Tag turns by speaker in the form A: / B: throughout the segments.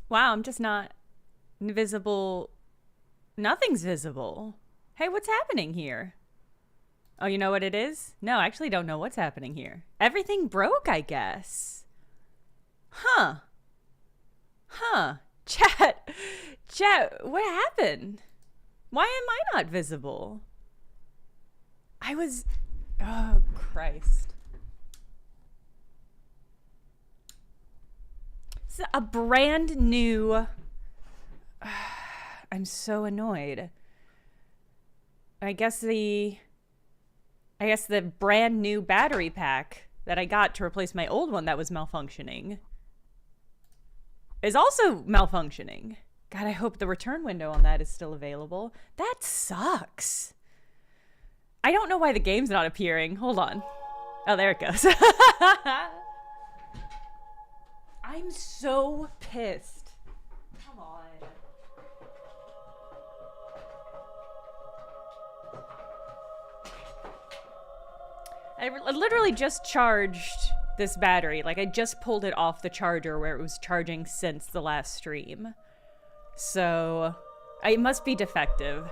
A: Wow, I'm just not invisible. Nothing's visible. Hey, what's happening here? Oh, you know what it is? No, I actually don't know what's happening here. Everything broke, I guess. Huh. Huh. Chat, what happened? Why am I not visible? Oh, Christ. This is a brand new... I'm so annoyed. I guess the brand new battery pack that I got to replace my old one that was malfunctioning is also malfunctioning. God, I hope the return window on that is still available. That sucks. I don't know why the game's not appearing. Hold on. Oh, there it goes. I'm so pissed. Come on. I literally just charged this battery. Like, I just pulled it off the charger where it was charging since the last stream. So, it must be defective.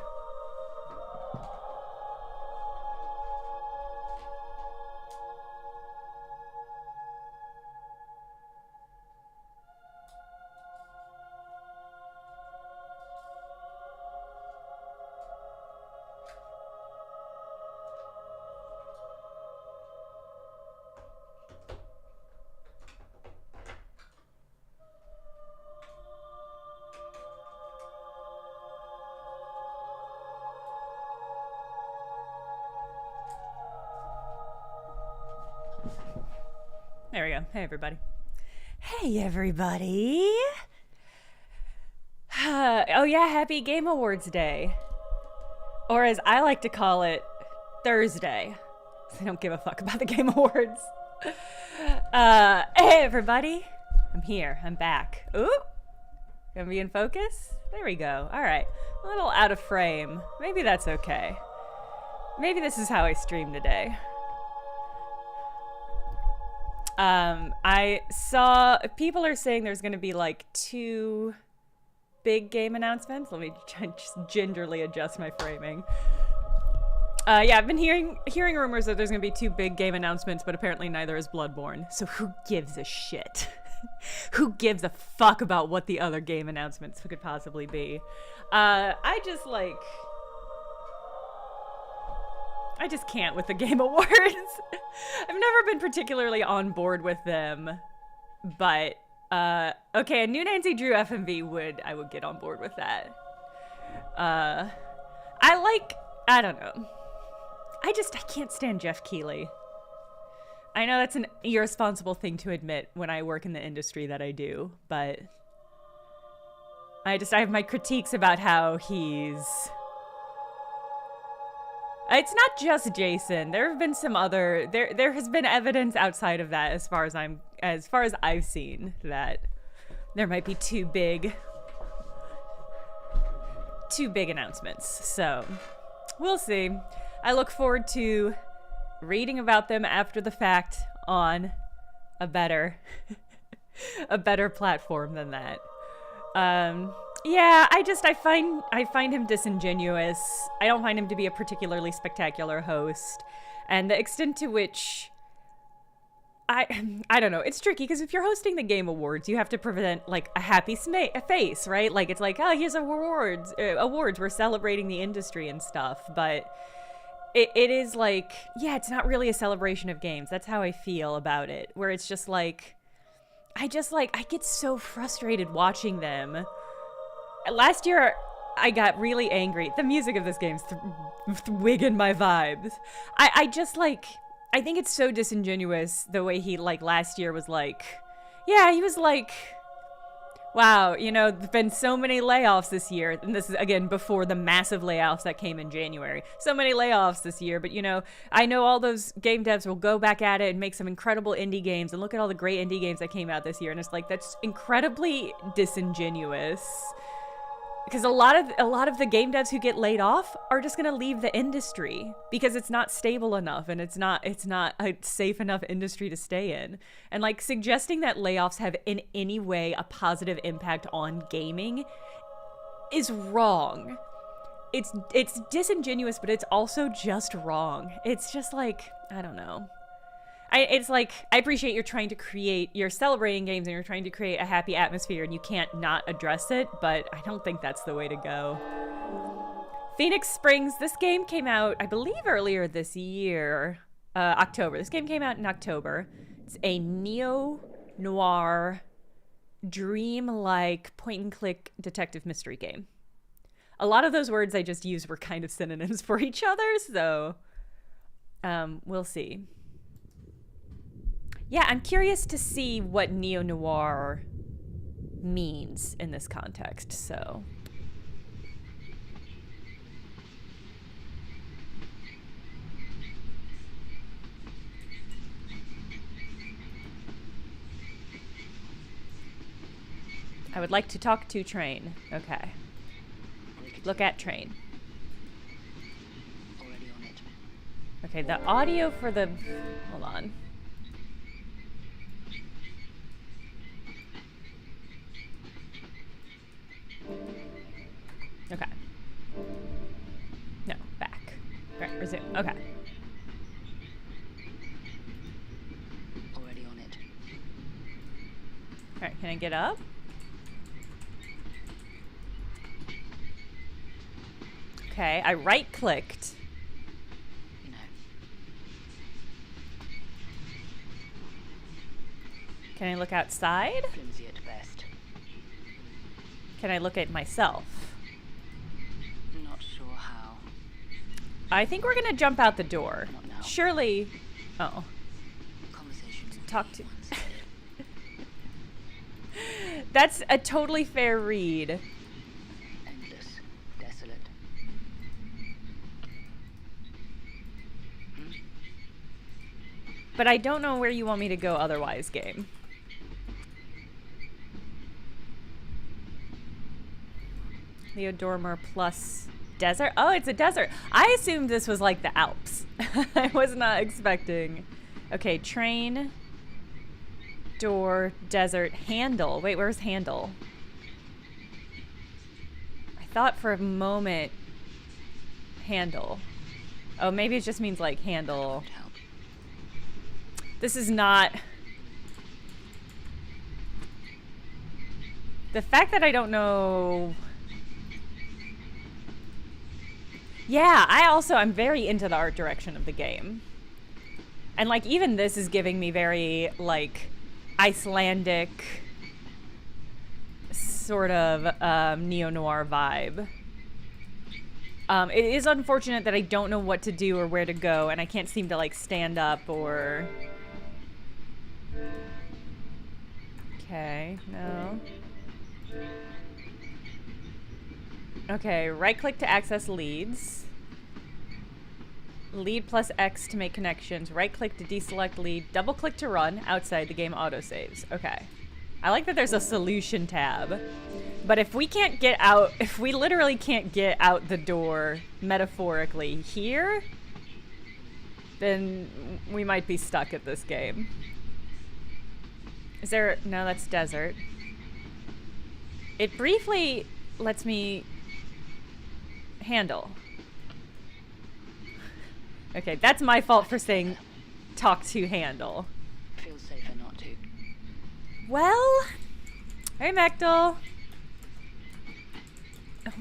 A: There we go. Hey, everybody. Hey, everybody. Oh, yeah, happy Game Awards Day. Or as I like to call it, Thursday. I don't give a fuck about the Game Awards. Hey, everybody. I'm here. I'm back. Ooh. Gonna be in focus? There we go. All right. A little out of frame. Maybe that's okay. Maybe this is how I stream today. I saw people are saying there's going to be like 2 big game announcements. Let me just gingerly adjust my framing. Yeah, I've been hearing rumors that there's going to be 2 big game announcements, but apparently neither is Bloodborne. So who gives a shit? Who gives a fuck about what the other game announcements could possibly be? I just can't with the Game Awards. I've never been particularly on board with them, but okay, a new Nancy Drew FMV I would get on board with that. I don't know. I can't stand Jeff Keighley. I know that's an irresponsible thing to admit when I work in the industry that I do, but I have my critiques about how he's... It's not just Jason. There have been some other... There has been evidence outside of that as far as I've seen that there might be 2 big announcements. So, we'll see. I look forward to reading about them after the fact on a better platform than that. Yeah, I find him disingenuous. I don't find him to be a particularly spectacular host. And the extent to which I don't know. It's tricky because if you're hosting the Game Awards, you have to present like a happy face, right? Like it's like, oh, here's awards. We're celebrating the industry and stuff. But it is like, yeah, it's not really a celebration of games. That's how I feel about it. Where it's just like, I get so frustrated watching them. Last year, I got really angry. The music of this game's wigging my vibes. I think it's so disingenuous the way he, like, last year was like, yeah, he was like, Wow, you know, there've been so many layoffs this year, and this is, again, before the massive layoffs that came in January. So many layoffs this year, but, you know, I know all those game devs will go back at it and make some incredible indie games, and look at all the great indie games that came out this year, and it's like, that's incredibly disingenuous. Because a lot of the game devs who get laid off are just gonna leave the industry because it's not stable enough and it's not a safe enough industry to stay in. And like suggesting that layoffs have in any way a positive impact on gaming is wrong. It's disingenuous, but it's also just wrong. It's just like, I don't know. It's like, I appreciate you're celebrating games and you're trying to create a happy atmosphere and you can't not address it, but I don't think that's the way to go. Phoenix Springs, this game came out, I believe, earlier this year, October. This game came out in October. It's a neo-noir, dream-like point-and-click detective mystery game. A lot of those words I just used were kind of synonyms for each other, so we'll see. Yeah, I'm curious to see what neo-noir means in this context, so. I would like to talk to Train. Okay. Look at Train. Okay, the audio for the... Hold on. Okay. No, back. Okay, resume. Okay.
B: Already on it.
A: Alright, can I get up? Okay, I right-clicked.
B: No.
A: Can I look outside?
B: Flimsy at best.
A: Can I look at myself?
B: Not sure how.
A: I think we're gonna jump out the door.
B: Not now.
A: Surely... Oh.
B: Conversation will
A: Talk
B: be
A: to...
B: one-sided.
A: That's a totally fair read.
B: Endless. Desolate.
A: But I don't know where you want me to go otherwise, game. Leodormer plus desert. Oh, it's a desert. I assumed this was like the Alps. I was not expecting. Okay, train, door, desert, handle. Wait, where's handle? I thought for a moment handle. Oh, maybe it just means like handle.
B: Help.
A: This is not... The fact that I don't know... Yeah, I'm very into the art direction of the game. And like even this is giving me very like Icelandic sort of neo-noir vibe. It is unfortunate that I don't know what to do or where to go and I can't seem to like stand up or... Okay, no. Okay, right click to access leads. Lead plus X to make connections. Right click to deselect lead. Double click to run. Outside the game autosaves. Okay. I like that there's a solution tab. But if we can't get out, if we literally can't get out the door metaphorically here, then we might be stuck at this game. Is there, no, that's desert. It briefly lets me handle. Okay, that's my fault for saying talk to handle.
B: Feels safer not to.
A: Well, hey Mechtel.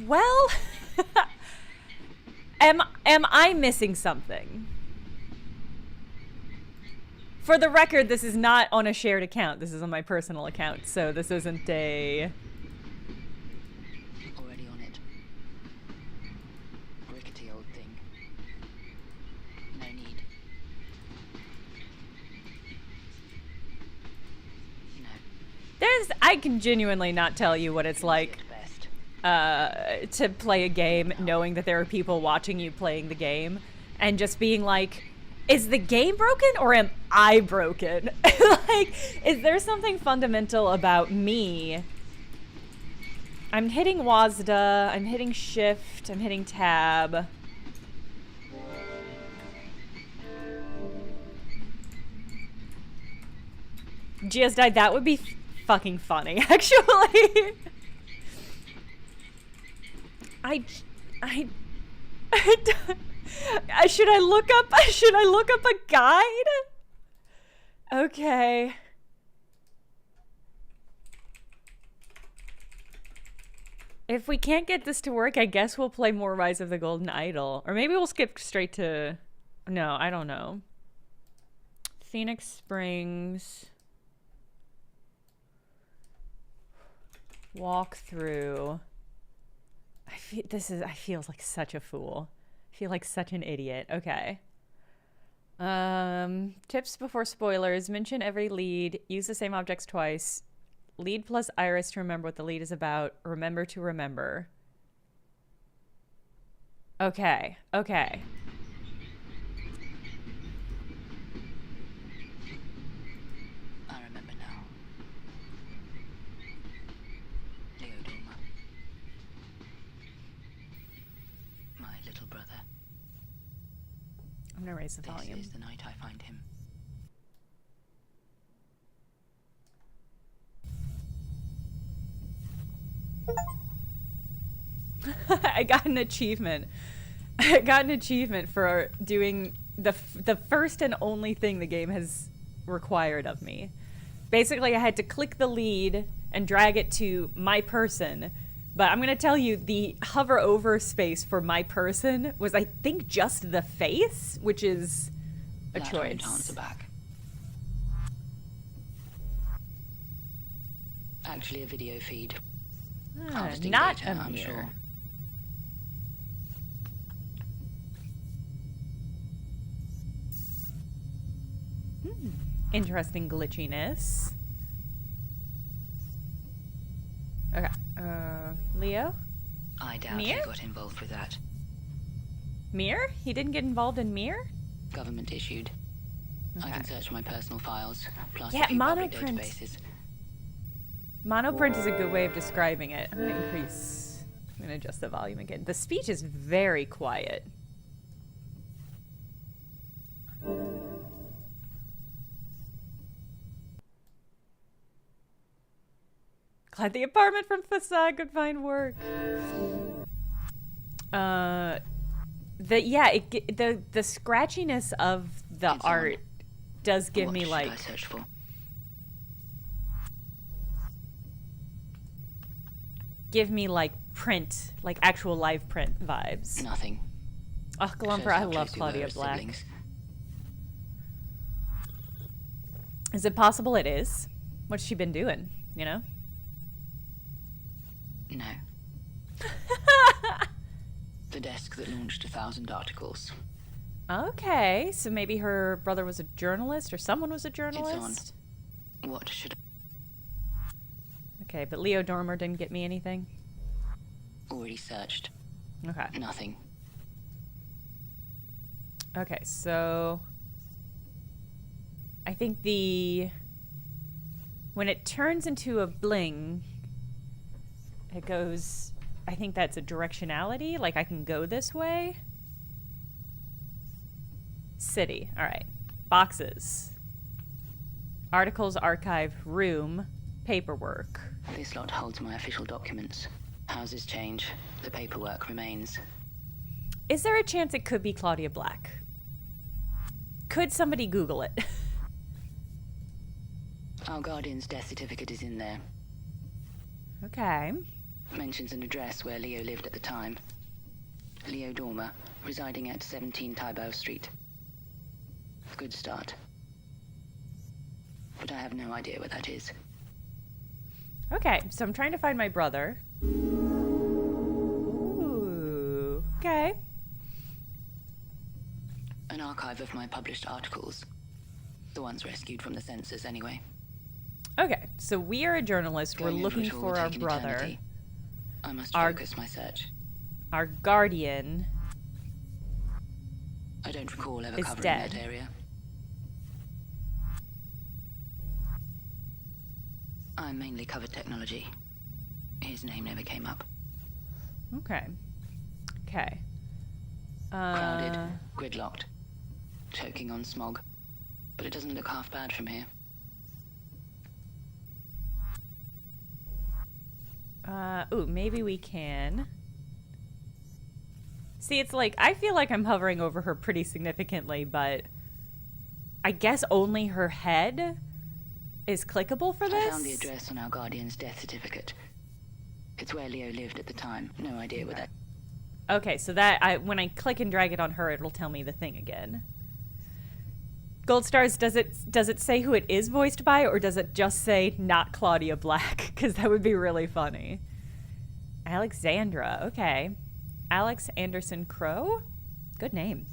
A: Well, am I missing something? For the record, this is not on a shared account. This is on my personal account, so this isn't a...
B: Already on it. Rickety old thing. No need. No.
A: I can genuinely not tell you what it's like to play a game knowing that there are people watching you playing the game and just being like, is the game broken or am I broken? Like, is there something fundamental about me? I'm hitting WASD, I'm hitting shift, I'm hitting tab. Gia's died. That would be fucking funny, actually. Should I look up a guide? Okay. If we can't get this to work, I guess we'll play more Rise of the Golden Idol. Or maybe we'll skip straight to... No, I don't know. Phoenix Springs. Walk through. I feel like such a fool. I feel like such an idiot. Okay. Tips before spoilers. Mention every lead. Use the same objects twice. Lead plus iris to remember what the lead is about. Remember to remember. Okay. Okay.
B: I remember now. Leo Dormer. My little brother.
A: I'm gonna raise the volume.
B: This is the night I find him.
A: I got an achievement. I got an achievement for doing the first and only thing the game has required of me. Basically, I had to click the lead and drag it to my person. But I'm going to tell you, the hover over space for my person was, I think, just the face, which is a choice.
B: Answer back. Actually, a video feed.
A: Not
B: data,
A: a
B: I'm
A: mirror.
B: sure.
A: Interesting glitchiness. Okay. Leo?
B: I doubt
A: Mir?
B: he got involved with that.
A: Mir? He didn't get involved in Mir?
B: Government issued.
A: Okay.
B: I can search my personal files, plus
A: Yeah,
B: a few public
A: monoprint.
B: databases.
A: Monoprint is a good way of describing it. I'm gonna adjust the volume again. The speech is very quiet. Glad the apartment from Facade could find work. The scratchiness of the
B: It's
A: art
B: on.
A: does give
B: What
A: me
B: should
A: like
B: I search for?
A: print, like actual live print vibes.
B: Nothing.
A: Oh, Glumper,
B: Shows
A: I
B: how
A: love
B: close we
A: Claudia
B: were as
A: Black.
B: siblings.
A: Is it possible it is? What's she been doing, you know?
B: No. The desk that launched 1,000 articles.
A: Okay, so maybe her brother was a journalist or someone was a journalist?
B: What should
A: Okay, but Leo Dormer didn't get me anything?
B: I already searched?
A: Okay.
B: Nothing.
A: Okay, so I think when it turns into a bling, it goes, I think that's a directionality, like I can go this way. City, all right. Boxes. Articles, archive, room, paperwork.
B: This lot holds my official documents. Houses change. The paperwork remains.
A: Is there a chance it could be Claudia Black? Could somebody Google it?
B: Our guardian's death certificate is in there.
A: Okay.
B: Mentions an address where Leo lived at the time. Leo Dormer, residing at 17 Tybau Street. Good start. But I have no idea where that is.
A: Okay, so I'm trying to find my brother. Ooh. Okay.
B: An archive of my published articles. The ones rescued from the censors, anyway.
A: Okay, so we are a journalist. We're
B: Going over
A: looking
B: it all
A: for
B: will
A: our
B: take an
A: brother.
B: eternity. I must
A: Our-
B: focus my search.
A: Our guardian
B: I don't recall ever
A: is
B: covering
A: dead.
B: that area. I mainly covered technology. His name never came up.
A: Okay. Okay.
B: Crowded, gridlocked, choking on smog. But it doesn't look half bad from here.
A: Ooh, maybe we can. See, it's like, I feel like I'm hovering over her pretty significantly, but I guess only her head is clickable for this?
B: I found the address on our Guardian's death certificate. It's where Leo lived at the time. No idea where that...
A: Okay, so that, when I click and drag it on her, it'll tell me the thing again. Gold stars, does it say who it is voiced by, or does it just say not Claudia Black? Because that would be really funny. Alexandra, okay. Alex Anderson Crow? Good name.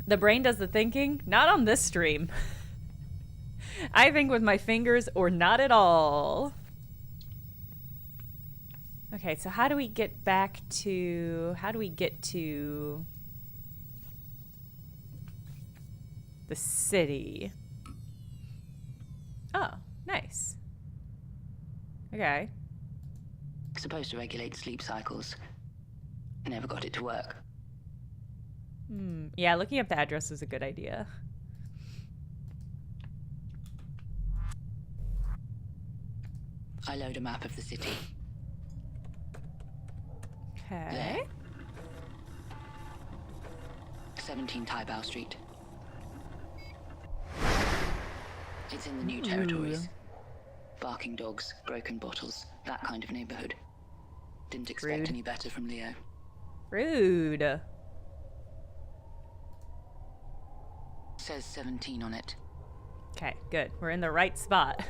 A: The brain does the thinking, not on this stream. I think with my fingers or not at all. Okay, so how do we get back to... How do we get to... the city? Oh, nice. Okay.
B: Supposed to regulate sleep cycles. Never got it to work.
A: Yeah, looking up the address is a good idea.
B: I load a map of the city.
A: Okay.
B: 17 Taibao Street. It's in the new territories. Barking dogs, broken bottles, that kind of neighborhood. Didn't expect
A: Rude.
B: any better from Leo.
A: Rude.
B: Says 17 on it.
A: Okay, good. We're in the right spot.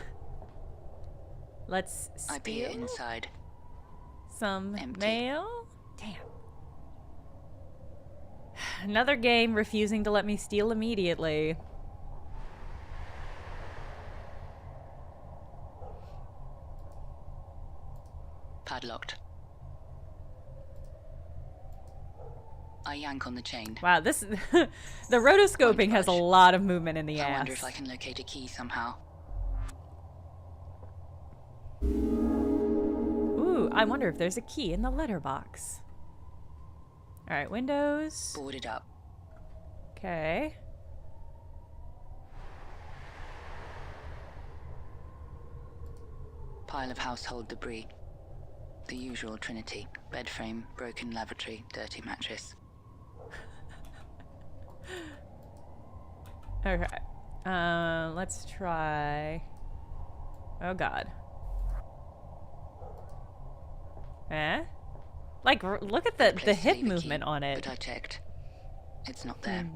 A: Let's
B: I peer
A: steal
B: inside.
A: some
B: Empty.
A: mail. Damn. Another game refusing to let me steal immediately.
B: Padlocked. I yank on the chain.
A: Wow, this the rotoscoping has a lot of movement in the
B: I
A: ass.
B: wonder if I can locate a key somehow.
A: Ooh, I wonder if there's a key in the letterbox. All right, windows.
B: Boarded up.
A: Okay.
B: Pile of household debris. The usual trinity. Bed frame, broken lavatory, dirty mattress.
A: Okay. Let's try. Oh God. Eh? Like, look at the
B: Place to
A: hip
B: leave a key,
A: movement on it.
B: But I checked. It's not there.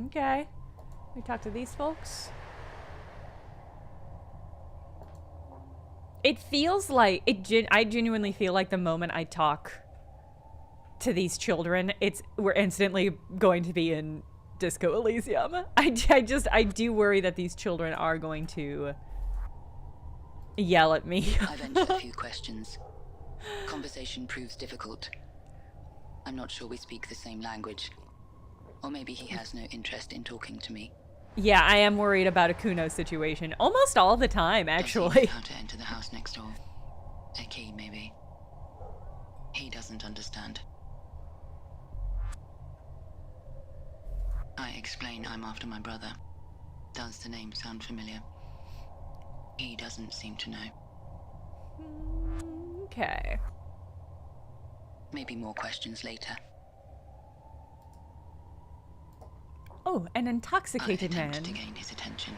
A: Okay. We talk to these folks. It feels like I genuinely feel like the moment I talk to these children, we're instantly going to be in Disco Elysium. I do worry that these children are going to yell at me.
B: I venture a few questions. Conversation proves difficult. I'm not sure we speak the same language. Or maybe he has no interest in talking to me.
A: Yeah, I am worried about a Kuno situation almost all the time, actually.
B: Does he know how to enter the house next door? A key, maybe. He doesn't understand. I explain I'm after my brother. Does the name sound familiar? He doesn't seem to know.
A: Okay.
B: Maybe more questions later.
A: Oh, an intoxicated
B: I
A: man.
B: attempt to gain his attention.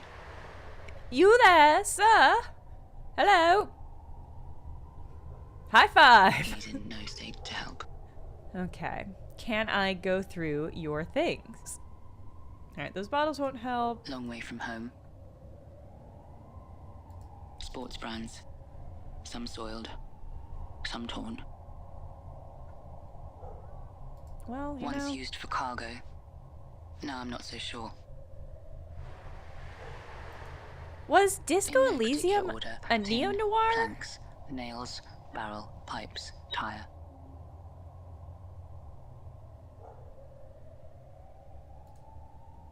A: You there, sir? Hello? High five.
B: He's in no state to help.
A: Okay. Can I go through your things? Alright, those bottles won't help.
B: Long way from home. Sports brands. Some soiled. Some torn.
A: Well, you
B: Once
A: know.
B: used for cargo. Now I'm not so sure.
A: Was Disco
B: In no particular
A: Elysium
B: order:
A: a
B: tin,
A: neo-noir?
B: planks, nails, barrel, pipes, tire.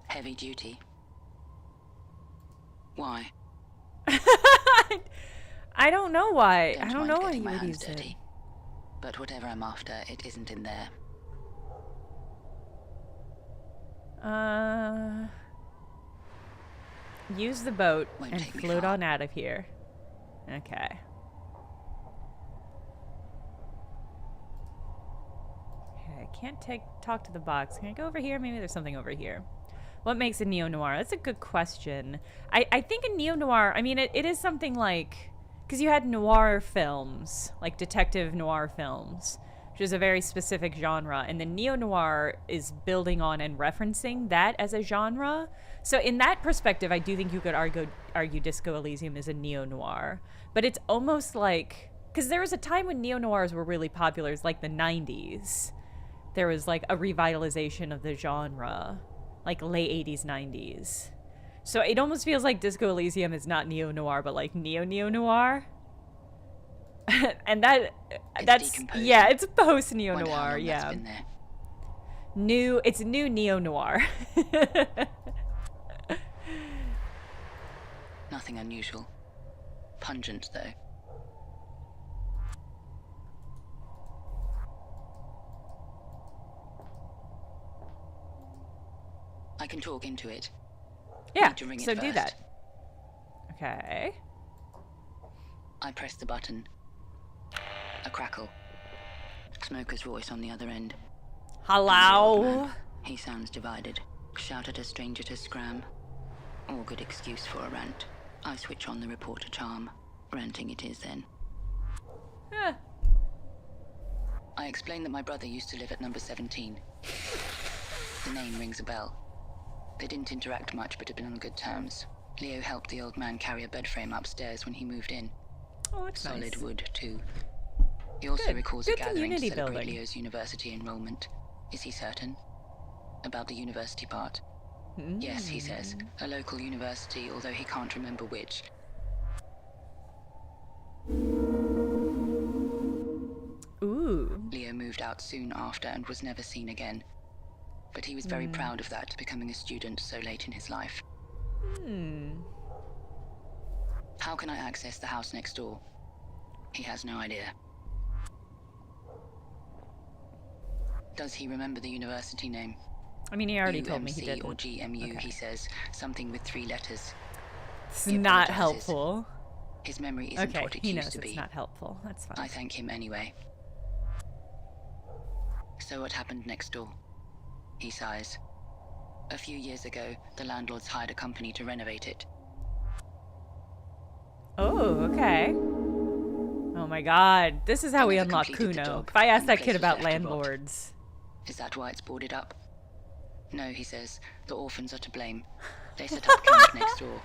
B: Heavy duty. Why?
A: I don't know why. I
B: Don't
A: don't
B: mind
A: know why
B: getting
A: you
B: my
A: would
B: hands
A: use
B: dirty. But whatever I'm after, it isn't in there.
A: it. Use the boat
B: Won't
A: and
B: take me
A: float
B: far.
A: on out of here. Okay. Okay, I can't talk to the box. Can I go over here? Maybe there's something over here. What makes a neo-noir? That's a good question. I think a neo-noir, I mean, it is something like... Because you had noir films, like detective noir films, which is a very specific genre, and the neo-noir is building on and referencing that as a genre. So in that perspective, I do think you could argue Disco Elysium is a neo-noir. But it's almost like... Because there was a time when neo-noirs were really popular, it's like the 90s. There was like a revitalization of the genre, like late 80s, 90s. So it almost feels like Disco Elysium is not neo-noir, but like neo-noir. And that's yeah, it's post neo-noir, yeah.
B: Been there.
A: It's new neo-noir.
B: Nothing unusual. Pungent, though. I can talk into it.
A: Yeah,
B: Need to ring it
A: so do
B: first.
A: that. Okay.
B: I press the button. A crackle. Smoker's voice on the other end.
A: Hello?
B: He sounds divided. Shout at a stranger to scram. All good excuse for a rant. I switch on the reporter charm. Ranting it is then.
A: Huh.
B: I explain that my brother used to live at number 17. The name rings a bell. They didn't interact much, but had been on good terms. Leo helped the old man carry a bed frame upstairs when he moved in.
A: Oh, that's
B: Solid
A: nice.
B: wood, too. He also
A: Good.
B: recalls
A: Good
B: a gathering to
A: community
B: celebrate
A: building.
B: Leo's university enrollment. Is he certain? About the university part? Yes, he says. A local university, although he can't remember which.
A: Ooh.
B: Leo moved out soon after and was never seen again. But he was very proud of that, becoming a student so late in his life. How can I access the house next door? He has no idea. Does he remember the university name?
A: I mean, he already told me he
B: UMC
A: didn't.
B: or GMU,
A: Okay.
B: he says. Something with 3 letters.
A: It's
B: He
A: not
B: apologizes.
A: helpful.
B: His memory isn't
A: Okay,
B: what it
A: he
B: used
A: knows
B: to be.
A: it's not helpful. That's fine.
B: I thank him anyway. So what happened next door? He sighs. A few years ago, the landlords hired a company to renovate it.
A: Oh, okay. Oh my god. This is how we
B: Never
A: unlock
B: completed the
A: Kuno.
B: job,
A: If I asked
B: and the
A: that kid
B: place was
A: about
B: left to rot.
A: landlords.
B: Is that why it's boarded up? No, he says. The orphans are to blame. They set up camp next door.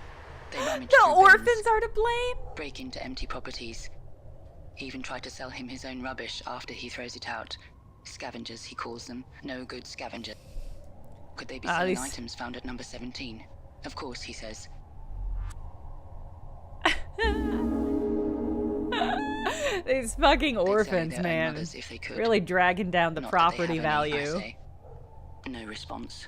B: They rummage
A: The
B: through
A: orphans
B: bins,
A: are to blame?
B: break into empty properties. He even tried to sell him his own rubbish after he throws it out. Scavengers, he calls them. No good scavengers. Could they be selling
A: these-
B: items found at number 17? Of course, he says.
A: These fucking
B: They'd sell
A: orphans,
B: their own
A: man.
B: mothers if they could.
A: Really dragging down the
B: Not that they
A: property
B: have any, I
A: value.
B: say. No response.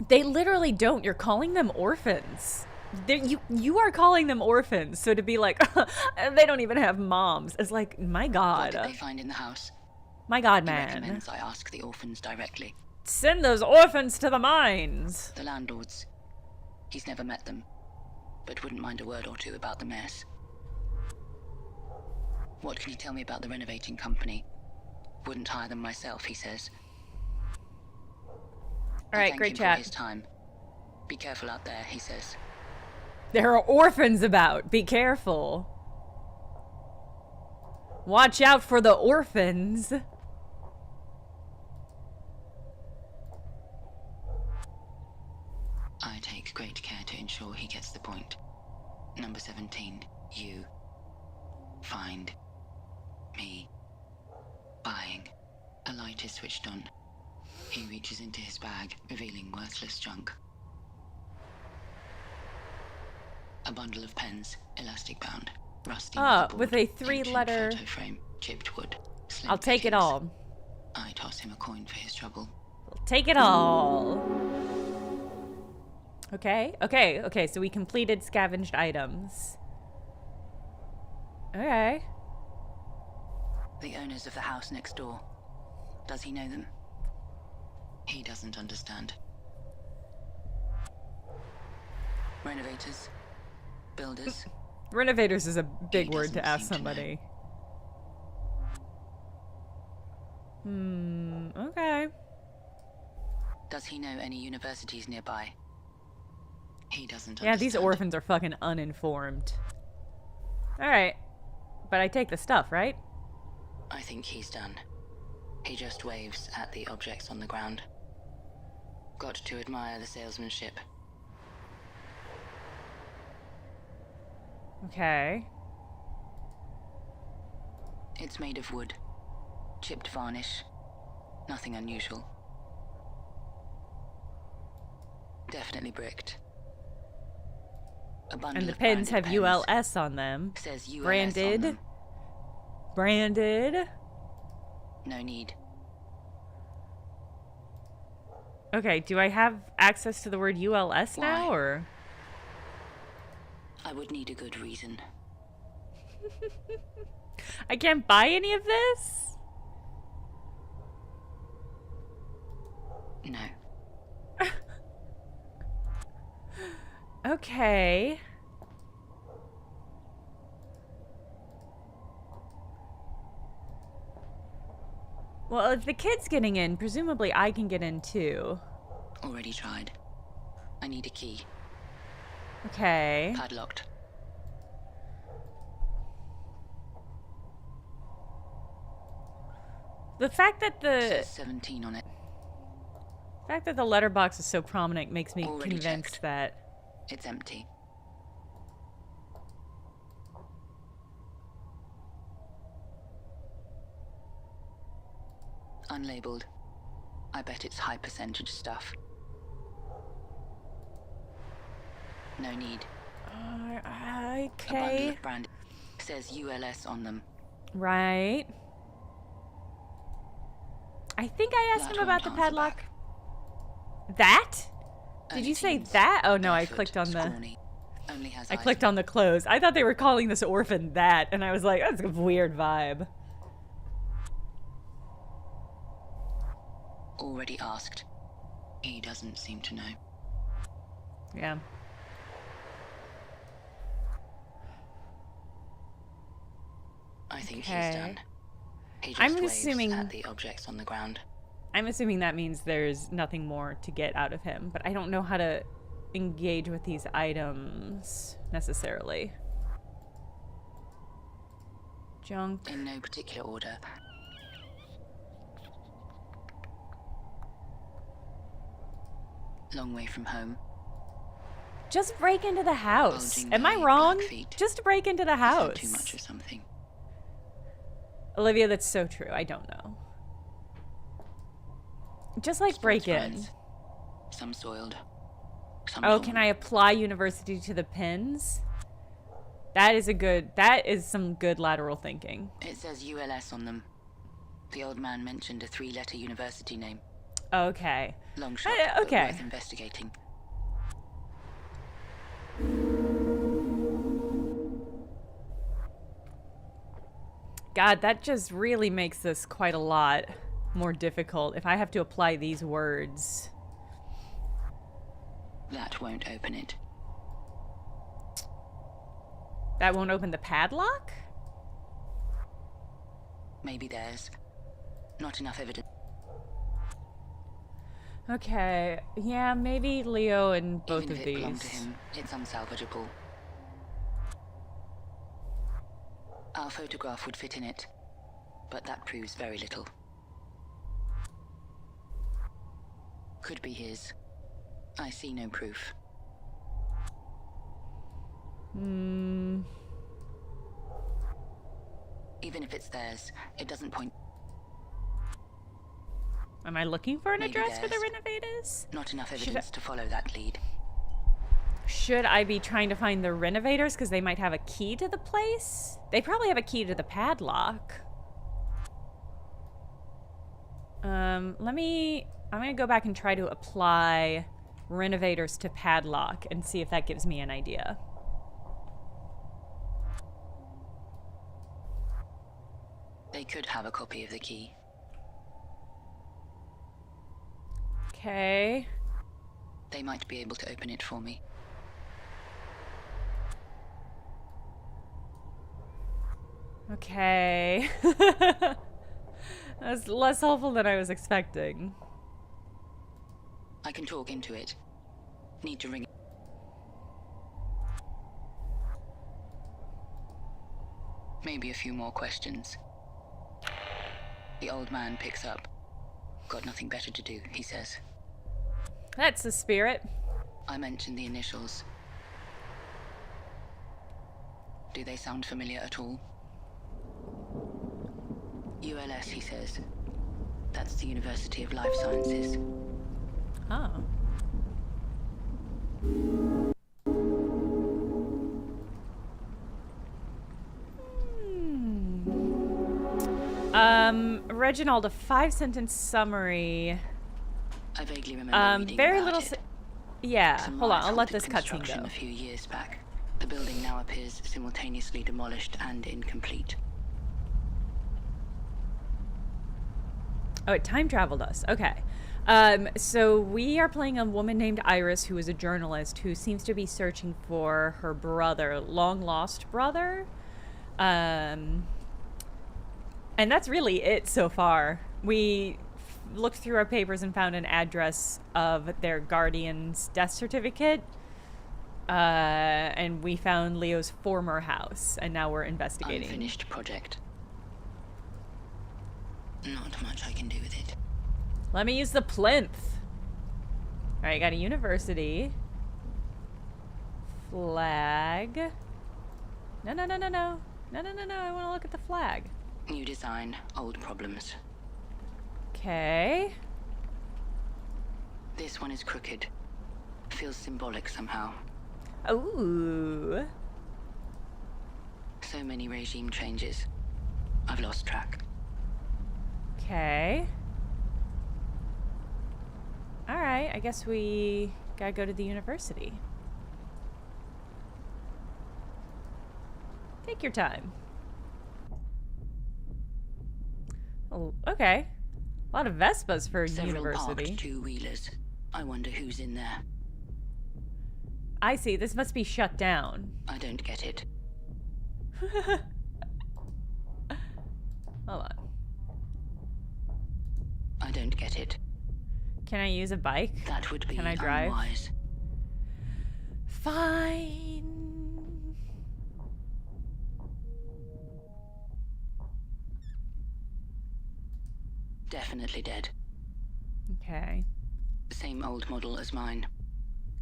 A: They literally don't. You're calling them orphans. You are calling them orphans. So to be like, they don't even have moms. It's like, my
B: What
A: god.
B: did they find in the house?
A: My god,
B: He
A: man.
B: recommends I ask the orphans directly.
A: Send those orphans to the mines.
B: The landlords. He's never met them, but wouldn't mind a word or two about the mess. What can you tell me about the renovating company? Wouldn't hire them myself, he says.
A: All right,
B: I thank
A: great
B: him
A: chat.
B: For his time. Be careful out there, he says.
A: There are orphans about. Be careful. Watch out for the orphans.
B: I take great care to ensure he gets the point. Number 17, you. Find. Me. Buying. A light is switched on. He reaches into his bag, revealing worthless junk. A bundle of pens, elastic bound, rusty
A: with a
B: motherboard,
A: 3-letter...
B: ancient photo frame, chipped wood, slim
A: I'll take it
B: pickings.
A: all.
B: I toss him a coin for his trouble.
A: I'll take it all. Okay, so we completed scavenged items. Okay.
B: The owners of the house next door. Does he know them? He doesn't understand. Renovators? Builders?
A: Renovators is a big
B: He
A: word to
B: doesn't
A: ask
B: seem to
A: somebody. Okay.
B: Does he know any universities nearby? He doesn't
A: Yeah,
B: understand.
A: these orphans are fucking uninformed. Alright. But I take the stuff, right?
B: I think he's done. He just waves at the objects on the ground. Got to admire the salesmanship.
A: Okay.
B: It's made of wood. Chipped varnish. Nothing unusual. Definitely bricked. A bundle
A: And the
B: of
A: pins
B: branded
A: have
B: pens.
A: ULS on them.
B: Says ULS on
A: Branded.
B: them.
A: Branded.
B: No need.
A: Okay, do I have access to the word ULS now,
B: Why?
A: or?
B: I would need a good reason.
A: I can't buy any of this?
B: No.
A: Okay. Well, if the kid's getting in, presumably I can get in too.
B: Already tried. I need a key.
A: Okay.
B: Padlocked.
A: The fact that
B: Says 17 on it.
A: the letterbox is so prominent makes me
B: Already
A: convinced
B: checked.
A: that...
B: It's empty. Unlabeled. I bet it's high percentage stuff. No need. A bundle
A: Okay.
B: of brand says ULS on them.
A: Right. I think I asked
B: That
A: him about
B: won't
A: the
B: answer
A: padlock.
B: back.
A: That? Did
B: Only
A: you say
B: teens,
A: that? Oh no, I
B: barefoot,
A: clicked on the...
B: scrawny. Only has
A: I
B: eyes
A: clicked on the clothes. I thought they were calling this orphan that, and I was like, that's a weird vibe.
B: already asked. He doesn't seem to know.
A: Yeah.
B: I think
A: Okay.
B: he's done. He just
A: I'm
B: waves
A: assuming-
B: at the objects on the ground.
A: I'm assuming that means there's nothing more to get out of him, but I don't know how to engage with these items necessarily. Junk.
B: In no particular order. Long way from home.
A: Just break into the house.
B: Bulging
A: Am I
B: belly,
A: wrong?
B: black feet.
A: Just break into the
B: Is that
A: house.
B: too much of something.
A: Olivia, that's so true. I don't know. Just like break
B: Sports
A: in.
B: bras. Some soiled. Some
A: Oh,
B: torn.
A: can I apply university to the pins? That is some good lateral thinking.
B: It says ULS on them. The old man mentioned a 3-letter university name.
A: Okay.
B: Long shot,
A: okay.
B: but worth investigating.
A: God, that just really makes this quite a lot more difficult if I have to apply these words.
B: That won't open it.
A: That won't open the padlock?
B: Maybe there's not enough evidence.
A: Okay. Yeah, maybe Leo and both
B: Even
A: of
B: if it belonged
A: these.
B: to him, it's unsalvageable. Our photograph would fit in it, but that proves very little. Could be his. I see no proof. Even if it's theirs, it doesn't point.
A: Am I looking for an
B: Maybe
A: address for the
B: theirs.
A: renovators?
B: Not enough
A: Should
B: evidence to follow that lead.
A: Should I be trying to find the renovators because they might have a key to the place? They probably have a key to the padlock. I'm gonna go back and try to apply renovators to padlock and see if that gives me an idea.
B: They could have a copy of the key.
A: Okay.
B: They might be able to open it for me.
A: Okay. That's less helpful than I was expecting.
B: I can talk into it. Need to ring. Maybe a few more questions. The old man picks up. Got nothing better to do, he says.
A: That's the spirit.
B: I mentioned the initials. Do they sound familiar at all? ULS, he says. That's the University of Life Sciences.
A: Oh. Reginald, a 5-sentence summary.
B: I vaguely remember reading
A: very
B: about
A: little.
B: it.
A: Yeah,
B: Some
A: hold on. I'll let
B: halted
A: this cutscene
B: construction
A: go.
B: a few years back. The building now appears simultaneously demolished and incomplete.
A: Oh, it time traveled us. Okay. So we are playing a woman named Iris who is a journalist who seems to be searching for her brother, long lost brother. And that's really it so far. We looked through our papers and found an address of their guardian's death certificate. And we found Leo's former house, and now we're investigating.
B: Unfinished project. Not much I can do with it.
A: Let me use the plinth. All right, got a university. Flag. No. I want to look at the flag.
B: New design, old problems.
A: Okay.
B: This one is crooked. Feels symbolic somehow.
A: Ooh.
B: So many regime changes. I've lost track.
A: Okay. All right, I guess we gotta go to the university. Take your time. Oh, okay. A lot of Vespas for
B: Several
A: university.
B: parked two-wheelers. I wonder who's in there.
A: I see. This must be shut down.
B: I don't get it.
A: Hold on.
B: I don't get it.
A: Can I use a bike?
B: That would be
A: Can I drive?
B: unwise.
A: Fine.
B: Definitely dead.
A: Okay.
B: Same old model as mine.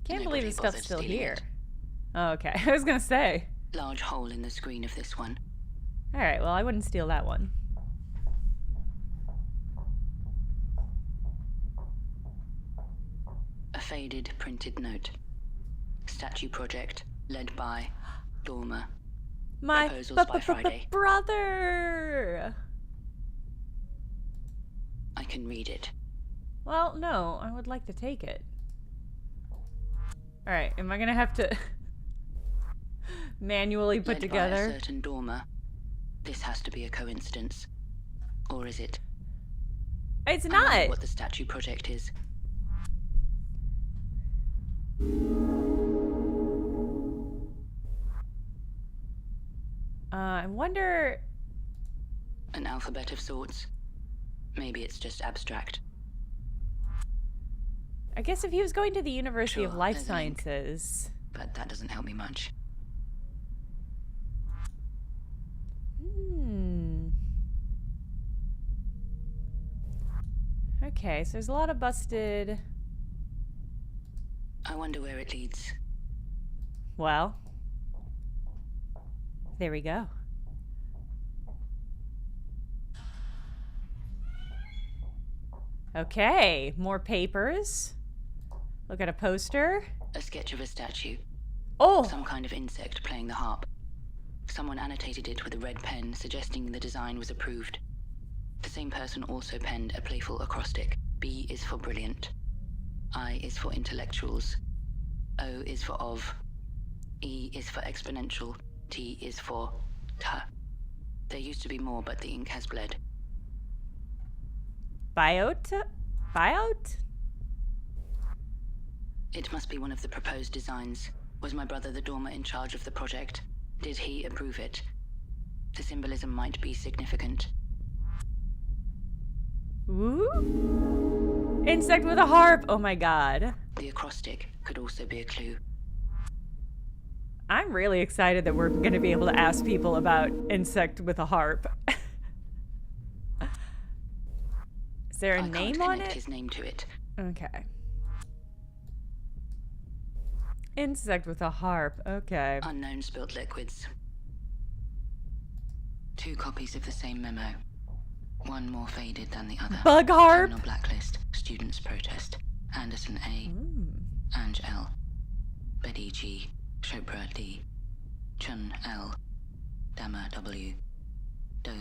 A: Can't
B: Nobody
A: believe this stuff's
B: bothered
A: still
B: stealing
A: here.
B: it.
A: Oh, okay. I was gonna say.
B: Large hole in the screen of this one.
A: Alright, well, I wouldn't steal that one.
B: A faded printed note. Statue project led by Dormer.
A: My
B: Proposals by Friday.
A: brother!
B: I can read it.
A: Well, no, I would like to take it. Alright, am I gonna have to manually put
B: Led by
A: together?
B: a certain Dormer. This has to be a coincidence. Or is it?
A: It's
B: I wonder
A: not!
B: what the statue project is.
A: I wonder...
B: An alphabet of sorts. Maybe it's just abstract.
A: I guess if he was going to the University of
B: Sure,
A: Life
B: there's a link.
A: Sciences...
B: But that doesn't help me much.
A: Okay, so there's a lot of busted...
B: I wonder where it leads.
A: Well... There we go. Okay, more papers. Look at a poster.
B: A sketch of a statue.
A: Oh!
B: Some kind of insect playing the harp. Someone annotated it with a red pen, suggesting the design was approved. The same person also penned a playful acrostic. B is for brilliant. I is for intellectuals. O is for of. E is for exponential. T is for ta. There used to be more, but the ink has bled.
A: Biot?
B: It must be one of the proposed designs. Was my brother the dormer in charge of the project? Did he approve it? The symbolism might be significant.
A: Ooh. Insect with a harp. Oh my god.
B: The acrostic could also be a clue.
A: I'm really excited that we're going to be able to ask people about insect with a harp. Is there a name on it? I can't
B: connect his name to it.
A: Okay. Insect with a harp. Okay.
B: Unknown spilt liquids. 2 copies of the same memo. One more faded than the other.
A: Bug harp.
B: Criminal blacklist. Students protest. Anderson A. Ange L. Betty G. Chopra D. Chun L. Dama W. Do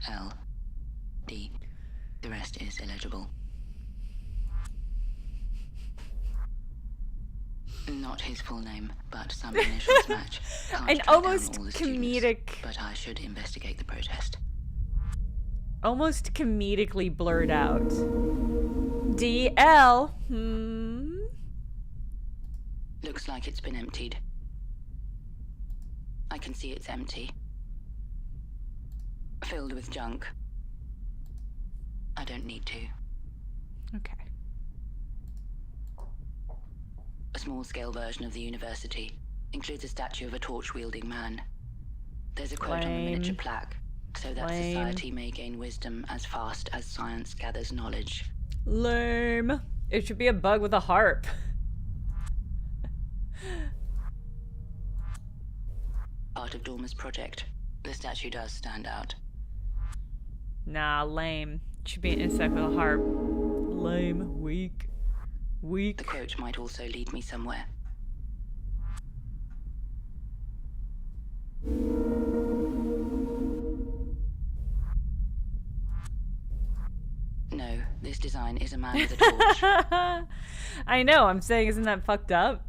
B: L. D. The rest is illegible. Not his full name, but some initials match.
A: An almost comedic...
B: But I should investigate the protest.
A: Almost comedically blurred out. DL.
B: Looks like it's been emptied. I can see it's empty. Filled with junk. I don't need to.
A: Okay.
B: A small-scale version of the university includes a statue of a torch-wielding man. There's a quote on the miniature plaque, so that society may gain wisdom as fast as science gathers knowledge.
A: Lame. It should be a bug with a harp.
B: Part of Dormer's project. The statue does stand out.
A: Nah, lame. It should be an insect with a harp. Lame. Weak. Weak.
B: The quote might also lead me somewhere. No, this design is a man with a torch.
A: I know, I'm saying isn't that fucked up?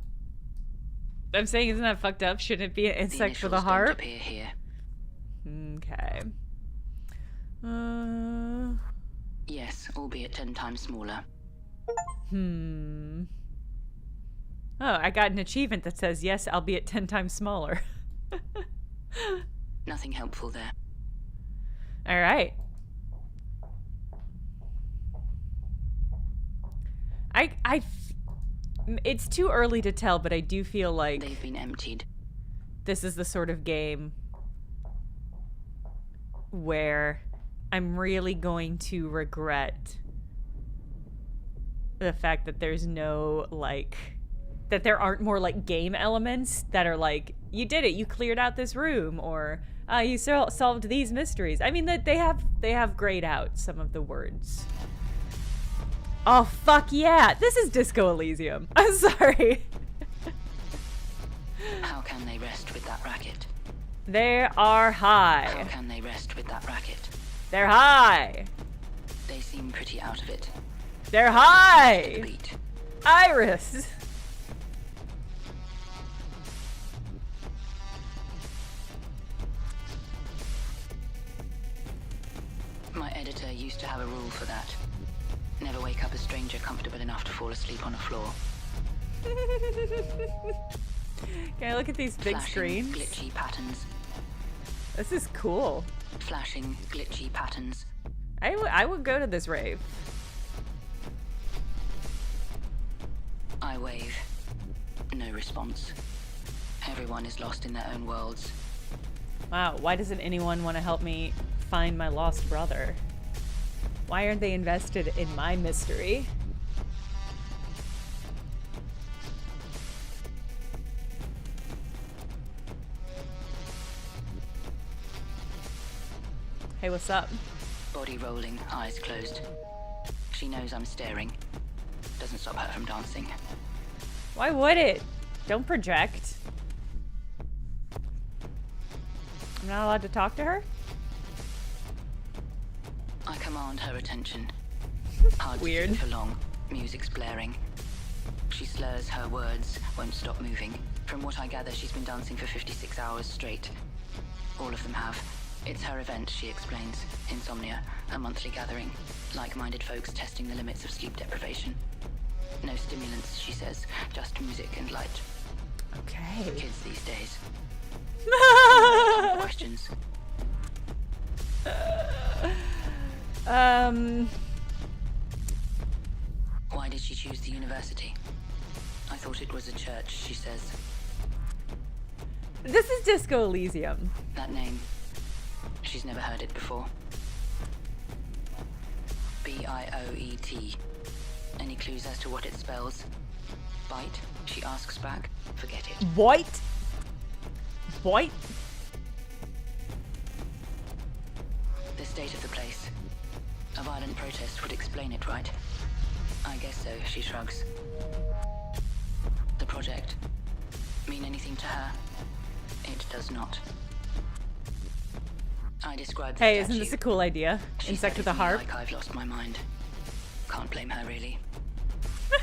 A: I'm saying isn't that fucked up? Shouldn't it be an insect with a harp?
B: Don't appear here.
A: Okay.
B: Yes, albeit 10 times smaller.
A: Oh, I got an achievement that says yes, albeit 10 times smaller.
B: Nothing helpful there.
A: All right. It's too early to tell, but I do feel like
B: they've been emptied.
A: This is the sort of game where I'm really going to regret the fact that there's no, like, that there aren't more, like, game elements that are like, you did it, you cleared out this room, or you solved these mysteries. I mean, that they have grayed out some of the words. Oh, fuck yeah. This is Disco Elysium. I'm sorry.
B: How can they rest with that racket?
A: They are high.
B: How can they rest with that racket?
A: They're high.
B: They seem pretty out of it.
A: They're high.
B: Beat.
A: Iris.
B: My editor used to have a rule for that. Never wake up a stranger comfortable enough to fall asleep on a floor.
A: Can I look at these big
B: Flashing,
A: screens?
B: glitchy patterns.
A: This is cool.
B: Flashing, glitchy patterns.
A: I would go to this rave.
B: I wave. No response. Everyone is lost in their own worlds.
A: Wow, why doesn't anyone want to help me find my lost brother? Why aren't they invested in my mystery? Hey, what's up?
B: Body rolling, eyes closed. She knows I'm staring. Doesn't stop her from dancing.
A: Why would it? Don't project. I'm not allowed to talk to her?
B: I command her attention. Hard
A: Weird.
B: to keep for long. Music's blaring. She slurs her words, won't stop moving. From what I gather, she's been dancing for 56 hours straight. All of them have. It's her event, she explains. Insomnia, a monthly gathering. Like-minded folks testing the limits of sleep deprivation. No stimulants, she says. Just music and light.
A: Okay.
B: Kids these days. No time for questions. Why did she choose the university? I thought it was a church, she says.
A: This is Disco Elysium.
B: That name. She's never heard it before. Bioet. Any clues as to what it spells? Bite? She asks back. Forget it.
A: White? White?
B: The state of the place. A violent protest would explain it, right? I guess so, she shrugs. The project. Mean anything to her? It does not. I described the
A: Hey,
B: statue.
A: isn't this a cool idea?
B: She
A: Insect
B: said
A: with a
B: it's me
A: harp?
B: like I've lost my mind. Can't blame her, really.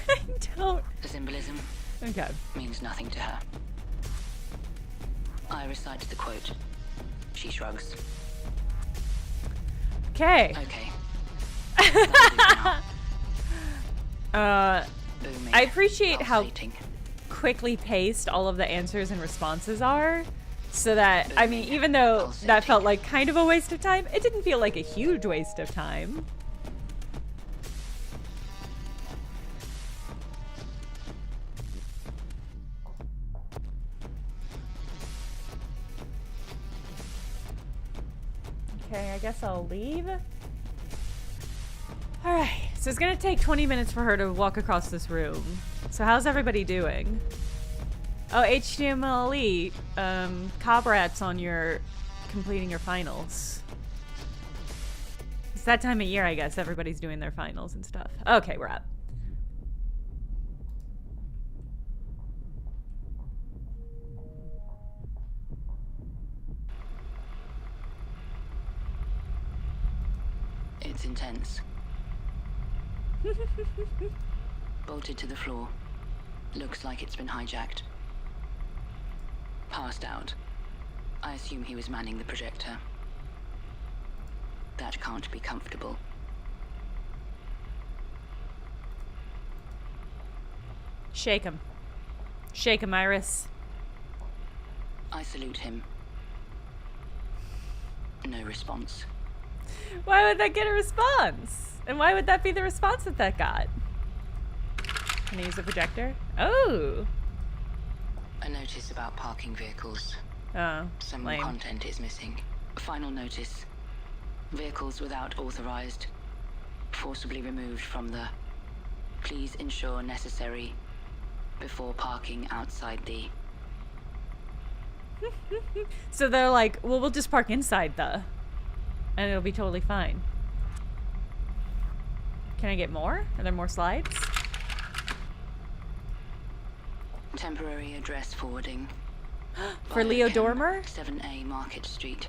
A: I don't.
B: The symbolism
A: Okay.
B: means nothing to her. I recite the quote. She shrugs.
A: Okay.
B: Okay. What do I do now? Booming,
A: I appreciate how
B: pulsating.
A: quickly paced all of the answers and responses are. So that, I mean, even though that felt like kind of a waste of time, it didn't feel like a huge waste of time. Okay, I guess I'll leave. Alright, so it's gonna take 20 minutes for her to walk across this room. So how's everybody doing? Oh, HTMLE, Cobrats on your completing your finals. It's that time of year, I guess. Everybody's doing their finals and stuff. Okay, we're up.
B: It's intense. Bolted to the floor. Looks like it's been hijacked. Passed out. I assume he was manning the projector. That can't be comfortable.
A: Shake him. Shake him, Iris.
B: I salute him. No response.
A: Why would that get a response? And why would that be the response that that got? Can I use a projector? Oh!
B: A notice about parking vehicles.
A: Oh,
B: Some
A: lame.
B: content is missing. Final notice. Vehicles without authorized. Forcibly removed from the... Please ensure necessary before parking outside the...
A: So they're like, well, we'll just park inside the... And it'll be totally fine. Can I get more? Are there more slides?
B: Temporary address forwarding.
A: For Leo
B: Biochem,
A: Dormer?
B: 7A Market Street.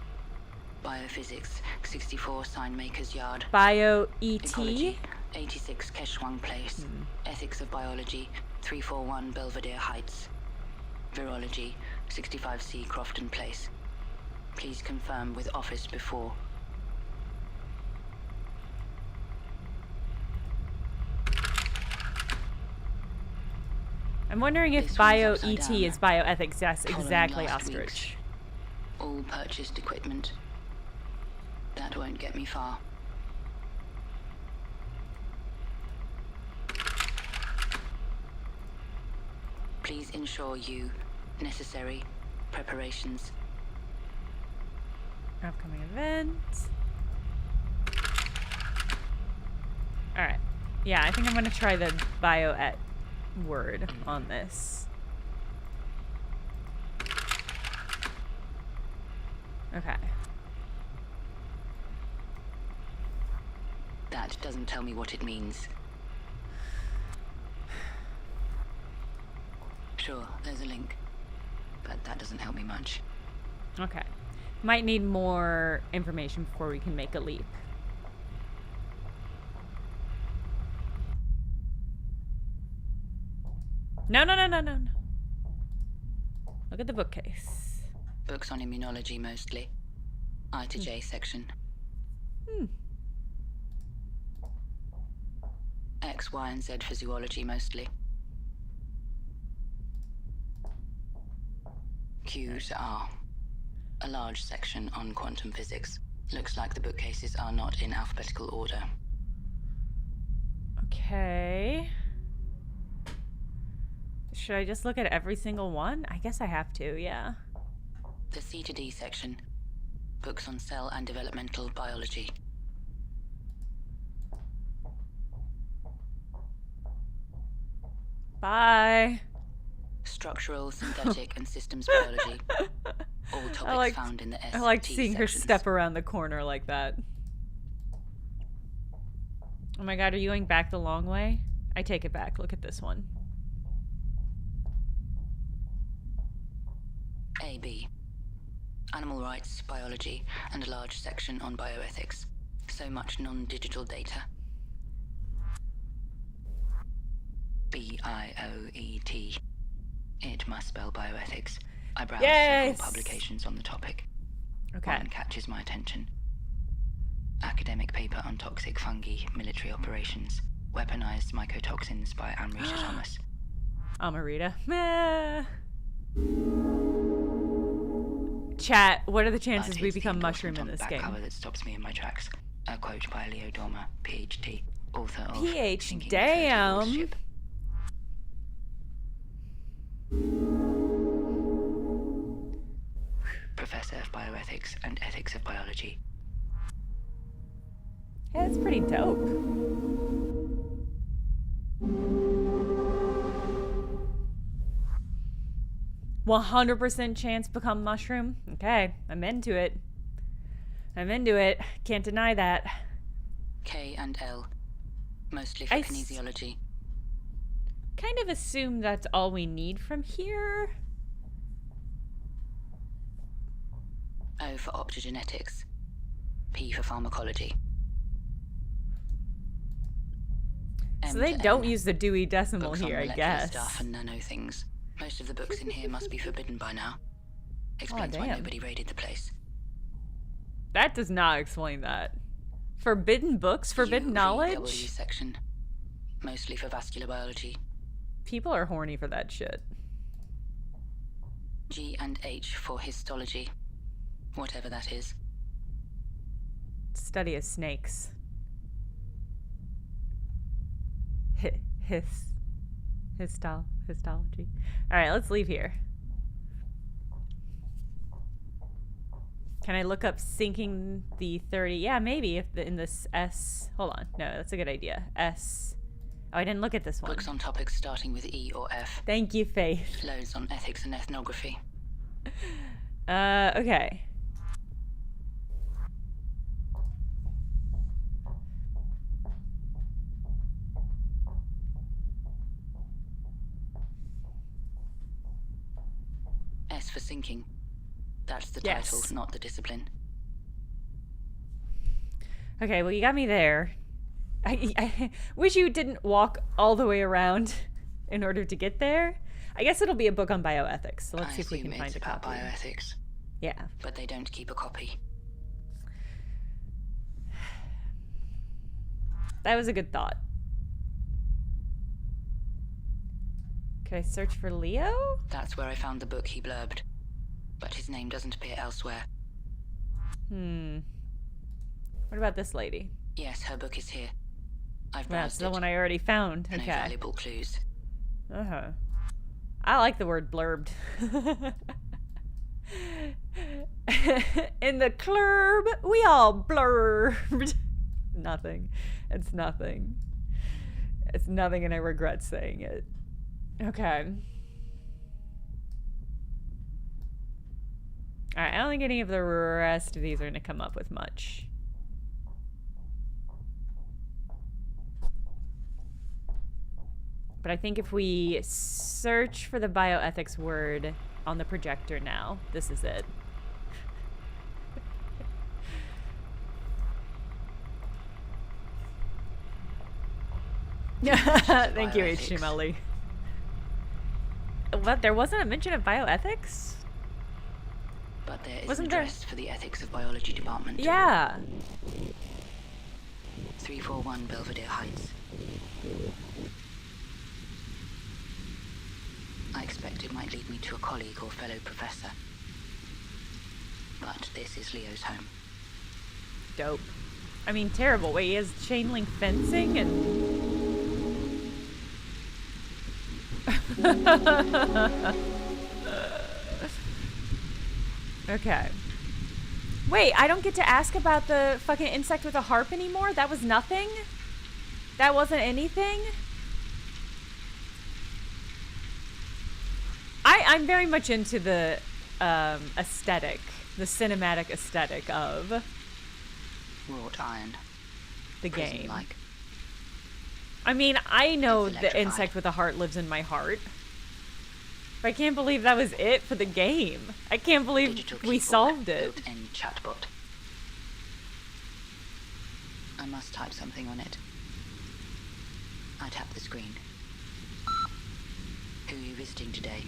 B: Biophysics, 64 Signmakers Yard.
A: Bio-ET?
B: Ecology, 86 Keshwang Place. Ethics of Biology, 341 Belvedere Heights. Virology, 65C Crofton Place. Please confirm with office before.
A: I'm wondering if
B: This one's upside
A: Bio-ET
B: down.
A: is bioethics. Yes,
B: Following
A: exactly,
B: last
A: Ostrich.
B: week's. All purchased equipment. That won't get me far. Please ensure you necessary preparations.
A: Upcoming event. Alright. Yeah, I think I'm going to try the bioet word on this. Okay.
B: That doesn't tell me what it means. Sure, there's a link, but that doesn't help me much.
A: Okay. Might need more information before we can make a leap. No, no, no, no, no, no. Look at the bookcase.
B: Books on immunology mostly. I to J section. X, Y, and Z for zoology mostly. Q to R. A large section on quantum physics. Looks like the bookcases are not in alphabetical order.
A: Okay. Should I just look at every single one? I guess I have to, yeah.
B: The C to D section. Books on cell and developmental biology.
A: Bye.
B: Structural, synthetic, and systems biology. All topics found in the S
A: I like
B: T
A: seeing her
B: sections.
A: step around the corner like that. Oh my god, are you going back the long way? I take it back. Look at this one.
B: AB. Animal rights, biology, and a large section on bioethics. So much non-digital data. BIOET. It must spell bioethics. I browsed several publications on the topic.
A: Okay.
B: One catches my attention. Academic paper on toxic fungi, military operations, weaponized mycotoxins by Amrita Thomas.
A: Amarita. Chat, what are the chances we become mushroom in this game?
B: Cover that stops me in my tracks. A quote by Leo Dormer, PhD, author of
A: PhD, damn.
B: Professor of Bioethics and Ethics of Biology.
A: Yeah, that's pretty dope. "100% chance become mushroom." Okay, I'm into it. I'm into it. Can't deny that.
B: K and L. Mostly for kinesiology.
A: Kind of assume that's all we need from here.
B: O for optogenetics. P for pharmacology.
A: So they don't use the Dewey Decimal
B: books
A: here,
B: on
A: I guess.
B: Stuff and nano things. Most of the books in here must be forbidden by now. Explains why nobody raided the place.
A: That does not explain that. Forbidden books, forbidden knowledge.
B: Section. Mostly for vascular biology.
A: People are horny for that shit.
B: G and H for histology. Whatever that is.
A: Study of snakes. Histology. Alright, let's leave here. Can I look up sinking the 30? Yeah, maybe if in this S. Hold on. No, that's a good idea. S. Oh, I didn't look at this one.
B: Books on topics starting with E or F.
A: Thank you, Faith.
B: Loads on ethics and ethnography.
A: Okay.
B: S for sinking. That's the title, not the discipline.
A: Okay, well, you got me there. I wish you didn't walk all the way around in order to get there. I guess it'll be a book on bioethics, so let's see if we can find a copy.
B: Bioethics.
A: Yeah.
B: But they don't keep a copy.
A: That was a good thought. Could I search for Leo?
B: That's where I found the book he blurbed. But his name doesn't appear elsewhere.
A: What about this lady?
B: Yes, her book is here. I've
A: That's
B: browsed
A: the one I already found.
B: No valuable clues.
A: I like the word blurbed. In the club, we all blurbed. Nothing. It's nothing. It's nothing, and I regret saying it. Okay. Alright, I don't think any of the rest of these are going to come up with much. But I think if we search for the bioethics word on the projector now, this is it. Thank you,
B: Bioethics.
A: HTML. What? There wasn't a mention of bioethics?
B: But there is
A: Wasn't
B: an
A: there?
B: address for the Ethics of Biology Department.
A: Yeah.
B: 341 Belvedere Heights. I expect it might lead me to a colleague or fellow professor. But this is Leo's home.
A: Dope. I mean, terrible. Wait, he has chain link fencing and... Okay. Wait, I don't get to ask about the fucking insect with a harp anymore? That was nothing? That wasn't anything? I'm very much into the aesthetic, the cinematic aesthetic of
B: Wrought iron.
A: the game.
B: Prison-like.
A: I mean, I know
B: It's
A: the
B: electrified.
A: insect with a heart lives in my heart. But I can't believe that was it for the game. I can't believe
B: Digital
A: we
B: keyboard,
A: solved it.
B: built-in chatbot. I must type something on it. I tap the screen. Who are you visiting today?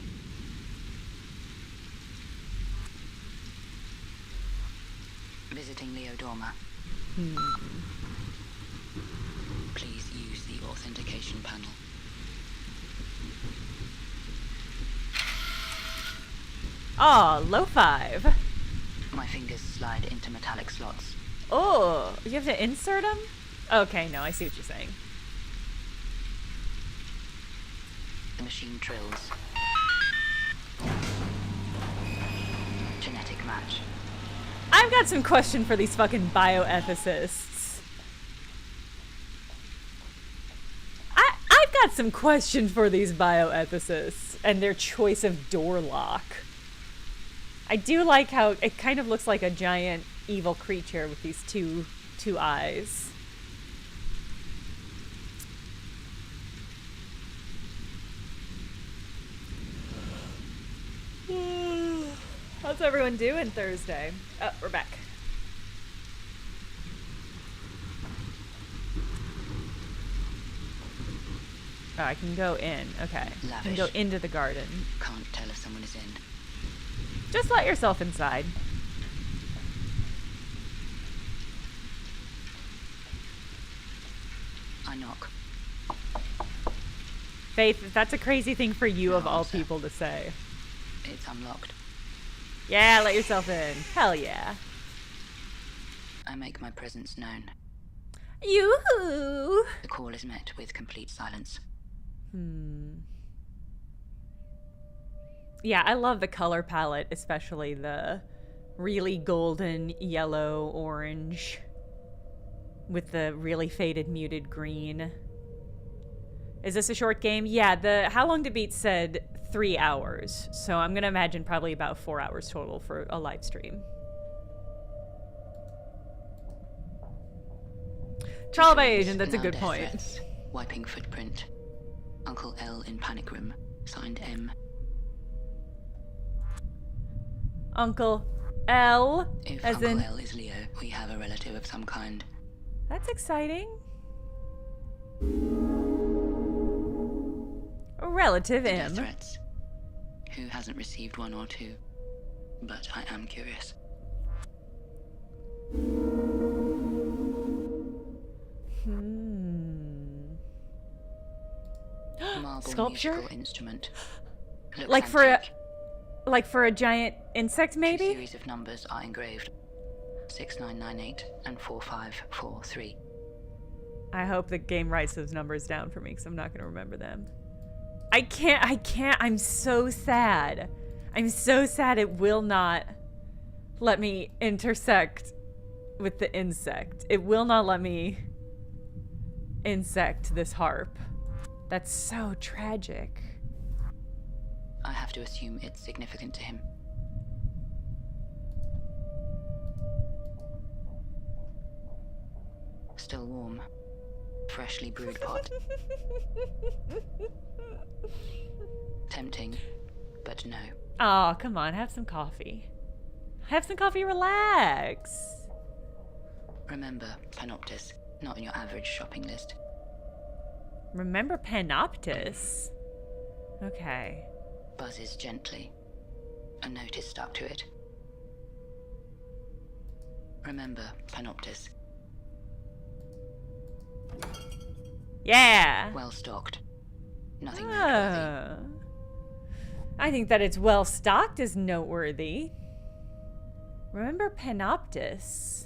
B: Visiting Leo Dormer. Please use the authentication panel.
A: Oh, low five.
B: My fingers slide into metallic slots.
A: Oh, you have to insert them? Okay, no, I see what you're saying.
B: The machine trills. Genetic match.
A: I've got some question for these fucking bioethicists. I've got some question for these bioethicists and their choice of door lock. I do like how it kind of looks like a giant evil creature with these two eyes. How's everyone doing Thursday? Oh, we're back. Oh, I can go in. Okay. I can go
B: Lavish.
A: into the garden.
B: Can't tell if someone is in.
A: Just let yourself inside.
B: I knock.
A: Faith, that's a crazy thing for you
B: No
A: of all
B: answer.
A: people to say.
B: It's unlocked.
A: Yeah, let yourself in. Hell yeah.
B: I make my presence known.
A: Yoo-hoo!
B: The call is met with complete silence.
A: Yeah, I love the color palette, especially the really golden, yellow, orange with the really faded, muted green. Is this a short game? Yeah, the How Long to Beat said 3 hours, so I'm gonna imagine probably about 4 hours total for a live stream. Trial by agent, that's a
B: Now
A: good
B: death
A: point.
B: threats. Wiping footprint. Uncle L in panic room. Signed M.
A: Uncle L,
B: If
A: as
B: Uncle
A: in...
B: L is Leo, we have a relative of some kind.
A: That's exciting. A relative
B: The death
A: M.
B: threats. Who hasn't received one or two? But I am curious. Marble
A: Sculpture?
B: musical instrument. Looks
A: Like for a-
B: antique.
A: Like for a giant insect,
B: Two
A: maybe?
B: series of numbers are engraved. 6998 and 4543.
A: I hope the game writes those numbers down for me because I'm not going to remember them. I can't. I'm so sad. I'm so sad it will not let me intersect with the insect. It will not let me insect this harp. That's so tragic.
B: I have to assume it's significant to him. Still warm. Freshly brewed pot. Tempting, but no.
A: Oh, come on. Have some coffee. Have some coffee, relax.
B: Remember, Panoptis, not on your average shopping list.
A: Remember Panoptis? Okay.
B: Buzzes gently. A note is stuck to it. Remember Panoptis.
A: Yeah.
B: Well stocked. Nothing noteworthy.
A: I think that it's well stocked is noteworthy. Remember Panoptis?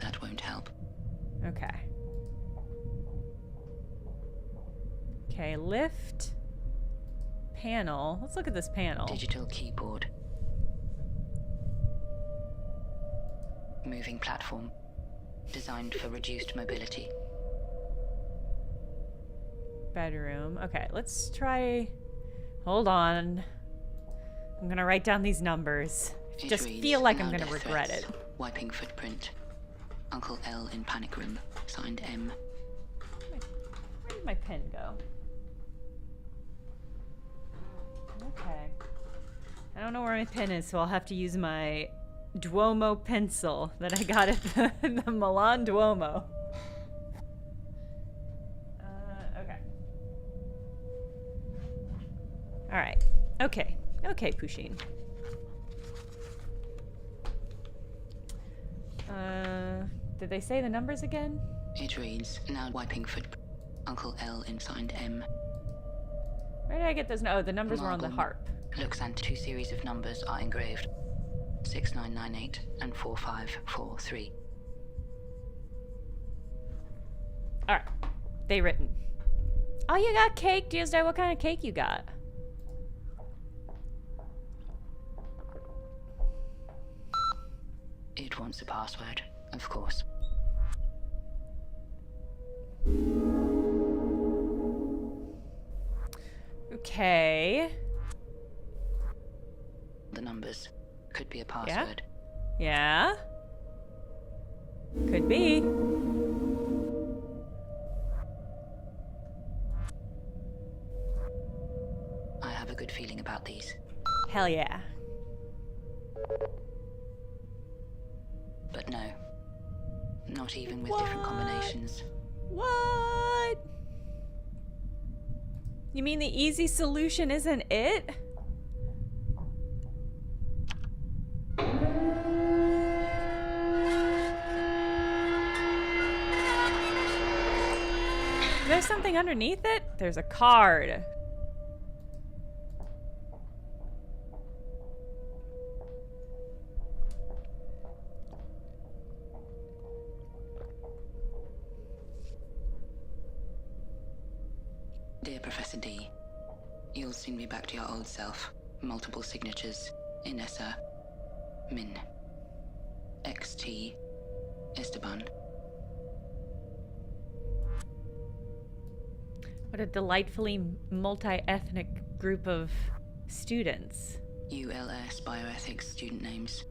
B: That won't help.
A: Okay. Okay, lift. Panel. Let's look at this panel.
B: Digital keyboard. Moving platform. Designed for reduced mobility.
A: Bedroom. Okay, let's try... Hold on. I'm gonna write down these numbers. I just feel like I'm gonna regret it.
B: Wiping footprint. Uncle L in panic room. Signed M.
A: Where did my pen go? Okay. I don't know where my pen is, so I'll have to use my Duomo pencil that I got at the Milan Duomo. Okay. All right. Okay. Okay, Pusheen. Did they say the numbers again?
B: It reads, now wiping footprint. Uncle L in signed M.
A: Where did I get those? Oh, the numbers were on the harp.
B: Looks and 2 series of numbers are engraved. 6998 and 4543.
A: All right. They written. Oh, you got cake, Tuesday. What kind of cake you got?
B: It wants a password, of course.
A: Okay.
B: The numbers could be a password.
A: Yeah. Could be.
B: I have a good feeling about these.
A: Hell yeah.
B: But no. Not even with different combinations.
A: What? You mean the easy solution isn't it? There's something underneath it? There's a card.
B: Dear Professor D, you'll soon be back to your old self. Multiple signatures. Inessa. Min. XT. Esteban.
A: What a delightfully multi-ethnic group of students.
B: ULS Bioethics student names.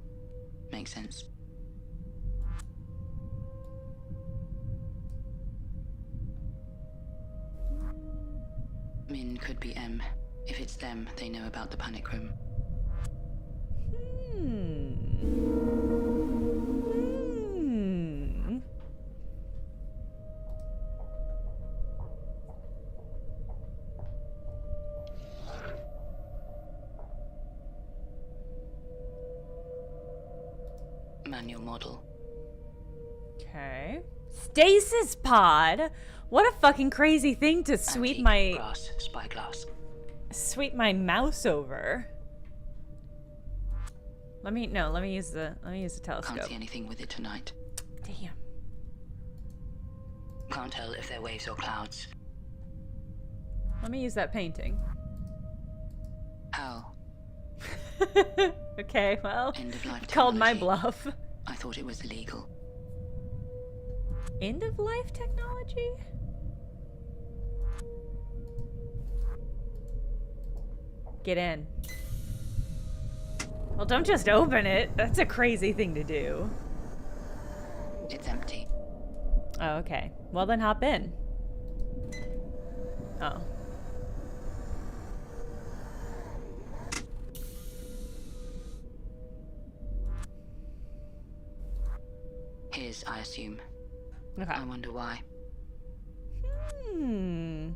B: Makes sense. Min could be M. If it's them, they know about the panic room. Manual model.
A: Okay. Stasis pod? What a fucking crazy thing to sweep my
B: glass, spyglass.
A: Sweep my mouse over. Let me use the telescope.
B: Can't see anything with it tonight.
A: Damn.
B: Can't tell if they're waves or clouds.
A: Let me use that painting.
B: How?
A: Okay, well,
B: End of life
A: called my
B: technology.
A: bluff.
B: I thought it was illegal.
A: End of life technology? Get in. Well, don't just open it. That's a crazy thing to do.
B: It's empty.
A: Oh, okay. Well, then hop in. Oh.
B: His, I assume.
A: Okay.
B: I wonder why.
A: Hmm.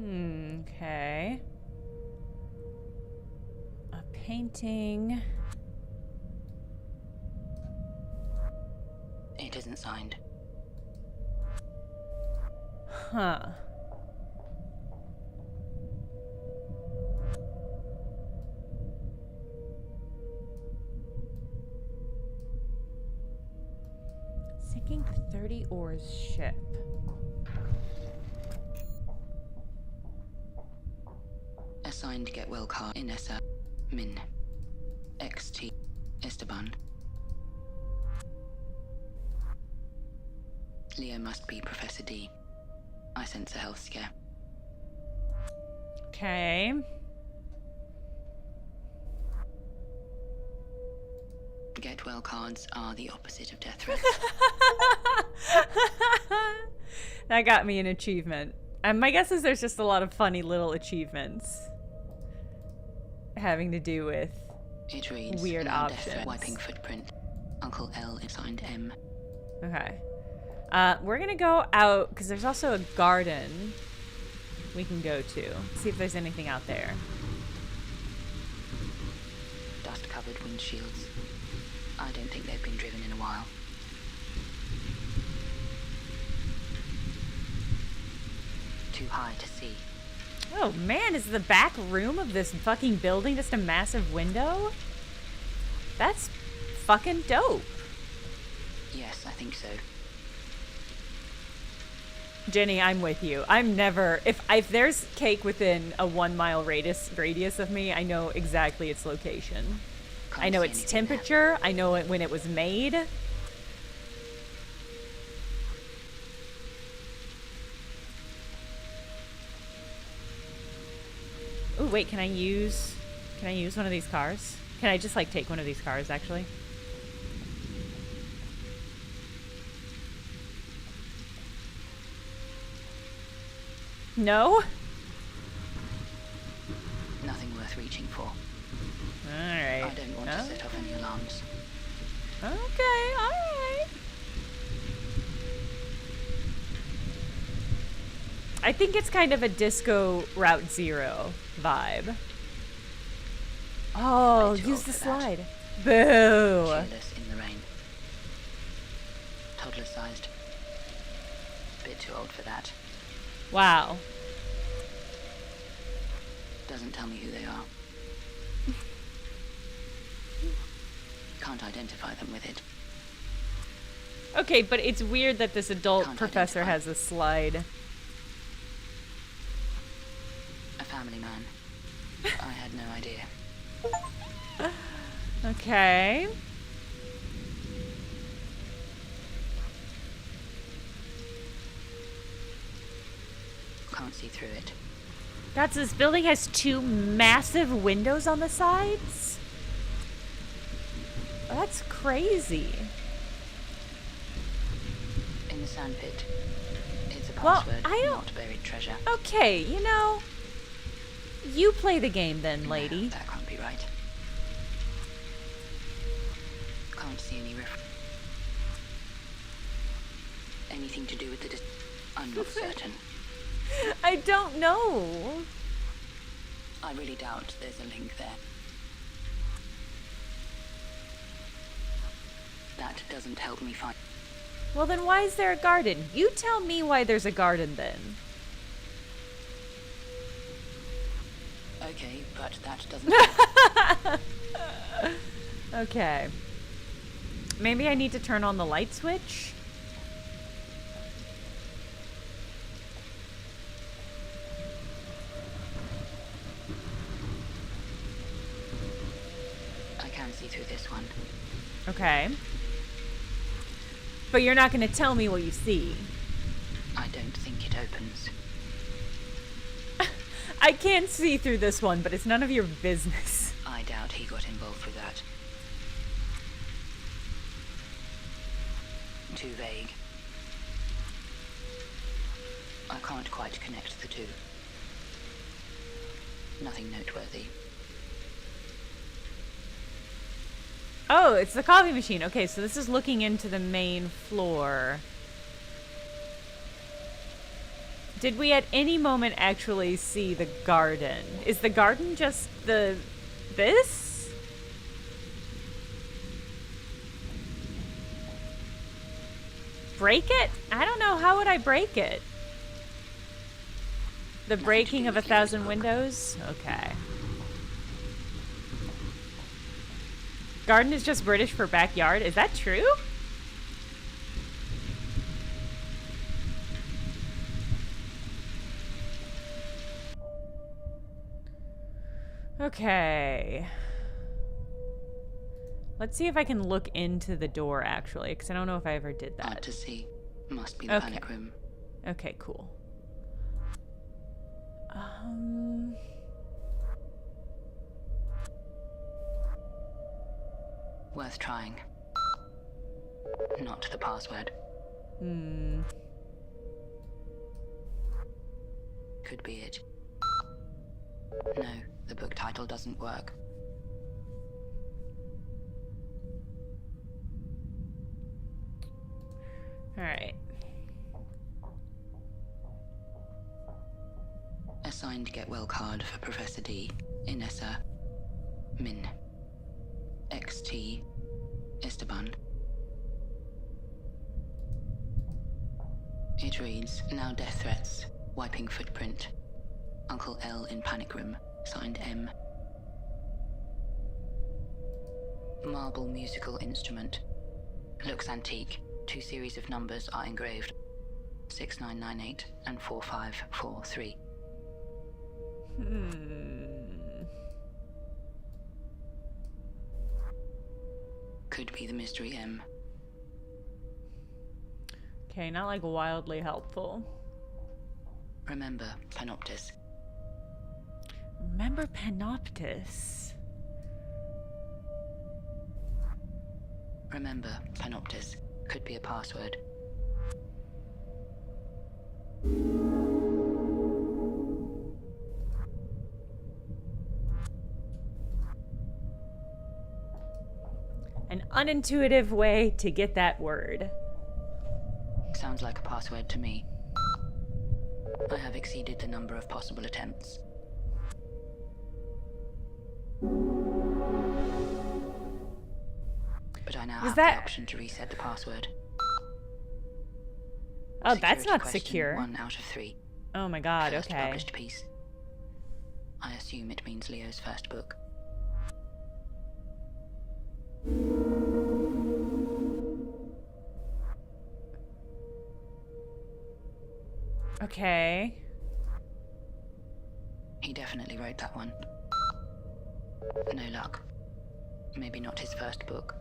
A: Okay. A painting.
B: It isn't signed.
A: Huh. Sinking the 30 oars ship.
B: Assigned get well card Inessa. Min. XT. Esteban. Leo must be Professor D. I sense a health scare.
A: Okay.
B: Get well cards are the opposite of death threats.
A: That got me an achievement. And my guess is there's just a lot of funny little achievements having to do with
B: It reads
A: weird
B: death
A: options.
B: threat, wiping footprint. Uncle L is signed M.
A: Okay. We're gonna go out because there's also a garden we can go to. See if there's anything out there.
B: Dust covered windshields. I don't think they've been driven in a while. Too high to see.
A: Oh man, is the back room of this fucking building just a massive window? That's fucking dope.
B: Yes, I think so.
A: Jenny, I'm with you. I'm never if there's cake within a 1 mile radius of me, I know exactly its location.
B: Can't
A: I know
B: see
A: its
B: anything there.
A: temperature. I know it when it was made. Oh wait, can I use one of these cars? Can I just like take one of these cars actually? No?
B: Nothing worth reaching for.
A: Alright.
B: I don't want to set off any alarms.
A: Okay, alright. I think it's kind of a disco Route Zero vibe. Oh,
B: Way too
A: use
B: old
A: the
B: for that.
A: slide. Boo.
B: Cheerless in the rain. Toddler sized. Bit too old for that.
A: Wow.
B: Doesn't tell me who they are. Can't identify them with it.
A: Okay, but it's weird that this adult
B: Can't
A: professor
B: identify.
A: has a slide.
B: A family man. I had no idea.
A: Okay.
B: Can't see through it.
A: God, so this building has 2 massive windows on the sides? That's crazy.
B: In the sandpit. It's a
A: Well,
B: password,
A: I don't-
B: not buried treasure.
A: Okay, you know, you play the game then,
B: No,
A: lady.
B: that can't be right. Can't see any anything to do with the I'm not certain.
A: I don't know.
B: I really doubt there's a link there. That doesn't help me find.
A: Well, then why is there a garden? You tell me why there's a garden then.
B: Okay, but that doesn't.
A: Okay. Maybe I need to turn on the light switch?
B: I can see through this one.
A: Okay. But you're not going to tell me what you see.
B: I don't think it opens.
A: I can't see through this one, but it's none of your business.
B: I doubt he got involved with that. Too vague. I can't quite connect the two. Nothing noteworthy.
A: Oh, it's the coffee machine. Okay, so this is looking into the main floor. Did we at any moment actually see the garden? Is the garden just this? Break it? I don't know. How would I break it? The breaking of 1,000 windows? Okay. Garden is just British for backyard. Is that true? Okay. Let's see if I can look into the door, actually, because I don't know if I ever did that.
B: Hard to see. Must be the panic room.
A: Okay, cool.
B: Worth trying. Not the password. Could be it. No, the book title doesn't work.
A: All right.
B: Assigned get well card for Professor D. Inessa. Min. XT. Esteban. It reads, now death threats. Wiping footprint. Uncle L in panic room. Signed M. Marble musical instrument. Looks antique. 2 series of numbers are engraved. 6998 and 4543. Could be the mystery M.
A: Okay, not like wildly helpful.
B: Remember Panoptis.
A: Remember Panoptis.
B: Remember Panoptis. Could be a password.
A: An unintuitive way to get that word.
B: Sounds like a password to me. I have exceeded the number of possible attempts. But I now have the option to reset the password.
A: Oh, that's
B: Security
A: not
B: question,
A: secure.
B: 1 out of 3.
A: Oh my god,
B: First
A: okay.
B: published piece. I assume it means Leo's first book.
A: Okay.
B: He definitely wrote that one. No luck. Maybe not his first book.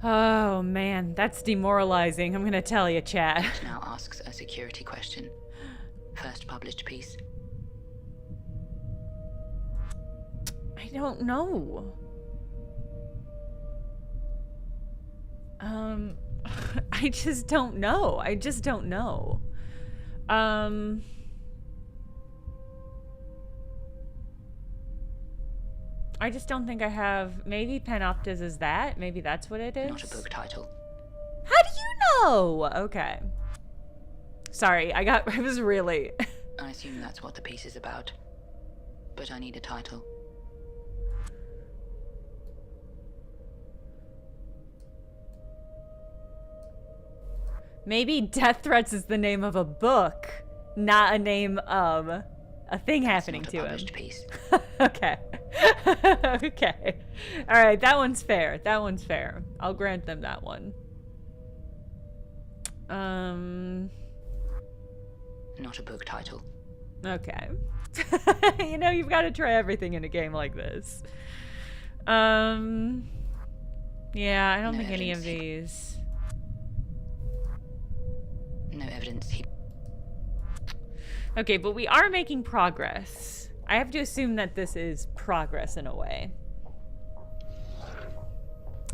A: Oh man, that's demoralizing, I'm gonna tell you, chat.
B: It now asks a security question. First published piece.
A: I don't know. I just don't know. I just don't know. I just don't think I have. Maybe Panoptis is that? Maybe that's what it is?
B: Not a book title.
A: How do you know? Okay. Sorry, I was really...
B: I assume that's what the piece is about. But I need a title.
A: Maybe Death Threats is the name of a book, not a name of a thing happening to him.
B: Published piece.
A: Okay. Okay. All right, that one's fair. That one's fair. I'll grant them that one.
B: Not a book title.
A: Okay. You know, you've got to try everything in a game like this. Yeah, I don't think any of these.
B: No evidence.
A: Okay, but we are making progress. I have to assume that this is progress in a way.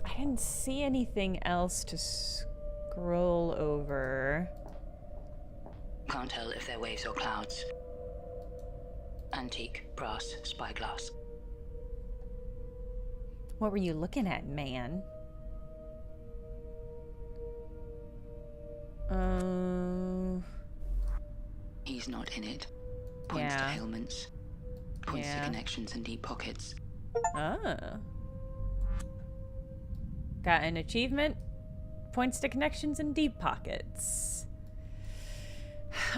A: I didn't see anything else to scroll over.
B: Can't tell if they're waves or clouds. Antique, brass, spyglass.
A: What were you looking at, man?
B: He's not in it. Points to
A: Yeah.
B: ailments. Points to connections and deep pockets.
A: Oh. Got an achievement. Points to connections and deep pockets.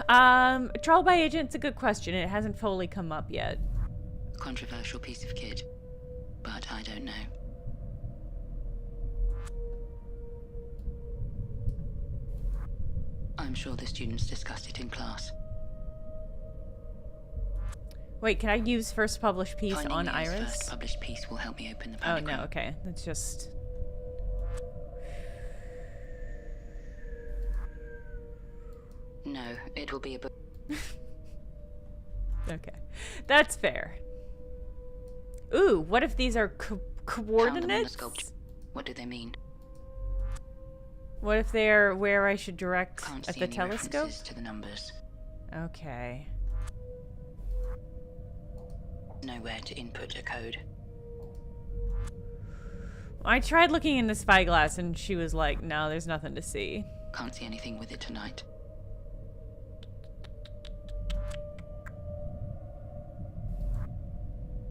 A: Trial by agent's a good question. It hasn't fully come up yet.
B: Controversial piece of kit, but I don't know. I'm sure the students discussed it in class.
A: Wait, can I use first published piece
B: Finding
A: on
B: Leo's
A: Iris?
B: first published piece will help me open the
A: Oh,
B: panic
A: no,
B: room.
A: okay. That's just...
B: No, it will be a book.
A: Okay. That's fair. Ooh, what if these are
B: Found them on the
A: coordinates?
B: sculpture. What do they mean?
A: What if they're where I should direct
B: Can't
A: at
B: see
A: the
B: any
A: telescope?
B: references to the numbers.
A: Okay.
B: Nowhere to input a code.
A: I tried looking in the spyglass and she was like, no, there's nothing to see.
B: Can't see anything with it tonight.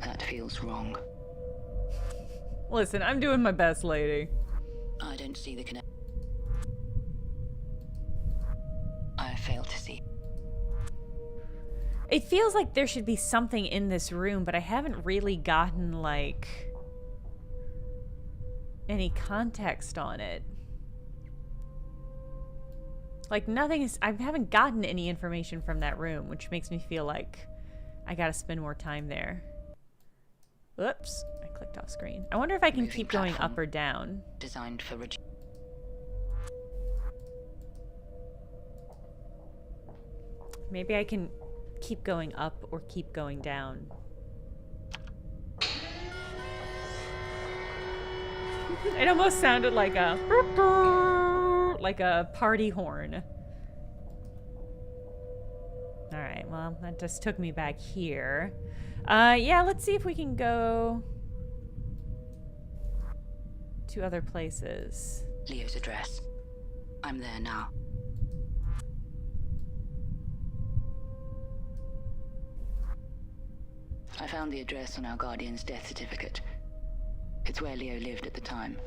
B: That feels wrong.
A: Listen, I'm doing my best, lady.
B: I don't see the connection. I fail to see.
A: It feels like there should be something in this room, but I haven't really gotten, like, any context on it. Like, nothing is... I haven't gotten any information from that room, which makes me feel like I gotta spend more time there. Oops. I clicked off screen. I wonder if I can
B: Moving
A: keep going
B: platform.
A: up or down.
B: Designed for
A: Maybe I can keep going up or keep going down. It almost sounded like a party horn. All right, well, that just took me back here. Yeah, let's see if we can go to other places.
B: Leo's address. I'm there now. I found the address on our guardian's death certificate. It's where Leo lived at the time.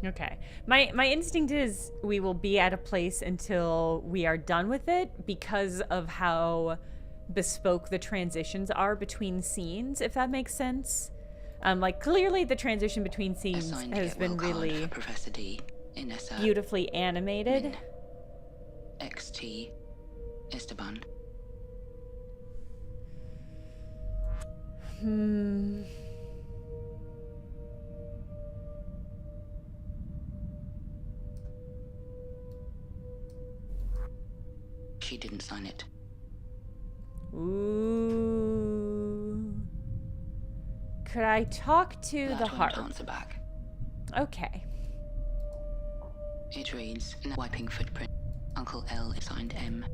A: Okay. My instinct is we will be at a place until we are done with it because of how bespoke the transitions are between scenes, if that makes sense. Like, clearly the transition between scenes
B: Assigned
A: has
B: get
A: been
B: well card
A: really
B: for Professor D. Inessa.
A: beautifully animated.
B: Min. XT. Esteban. She didn't sign it.
A: Ooh. Could I talk to
B: That
A: the
B: won't
A: heart?
B: answer back.
A: Okay.
B: It reads, wiping footprint. Uncle L signed M.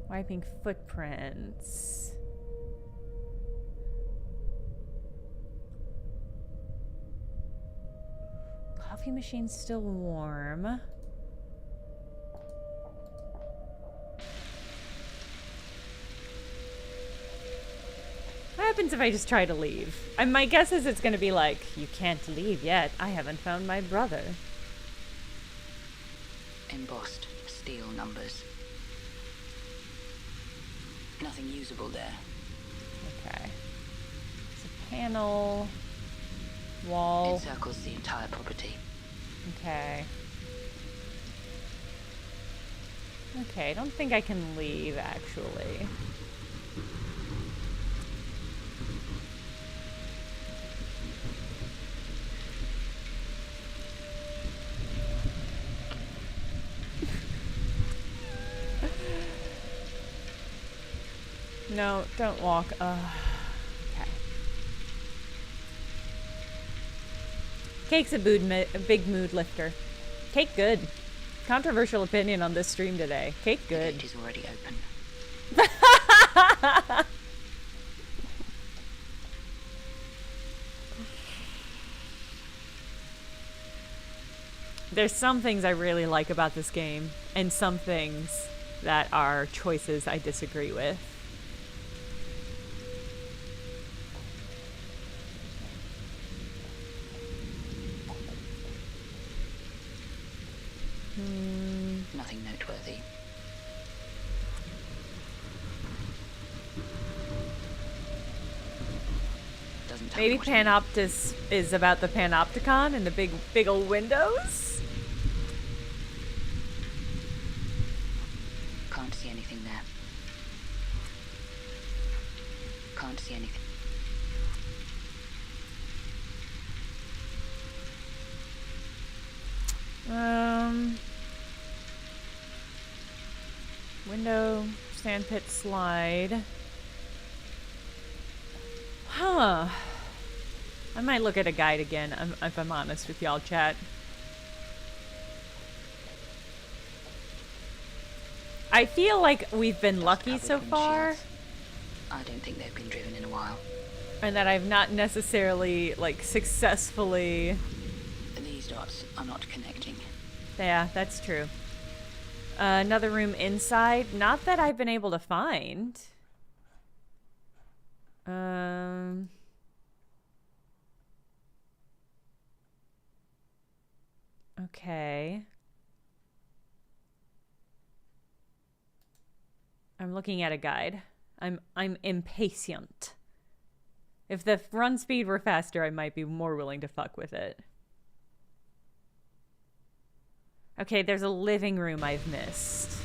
A: Wiping footprints. Coffee machine's still warm. What happens if I just try to leave? And my guess is it's going to be like, you can't leave yet. I haven't found my brother.
B: Embossed steel numbers. Nothing usable there.
A: Okay. It's a panel. Wall.
B: It circles the entire property.
A: Okay. Okay, I don't think I can leave, actually. No, don't walk. Okay. Cake's a big mood lifter. Cake good. Controversial opinion on this stream today. Cake
B: The
A: good.
B: gate is already open.
A: There's some things I really like about this game, and some things that are choices I disagree with.
B: Nothing noteworthy. Doesn't tell me
A: Maybe
B: what it means.
A: Panoptis is about the Panopticon and the big old windows?
B: Can't see anything there. Can't see anything.
A: Window, sandpit, slide. Huh. I might look at a guide again, if I'm honest with y'all, chat. I feel like we've been lucky so far,
B: I don't think they've been driven in a while.
A: and that I've not necessarily, like, successfully...
B: These dots are not connecting.
A: Yeah, that's true. Another room inside. Not that I've been able to find. Okay. I'm looking at a guide. I'm impatient. If the run speed were faster, I might be more willing to fuck with it. Okay, there's a living room I've missed.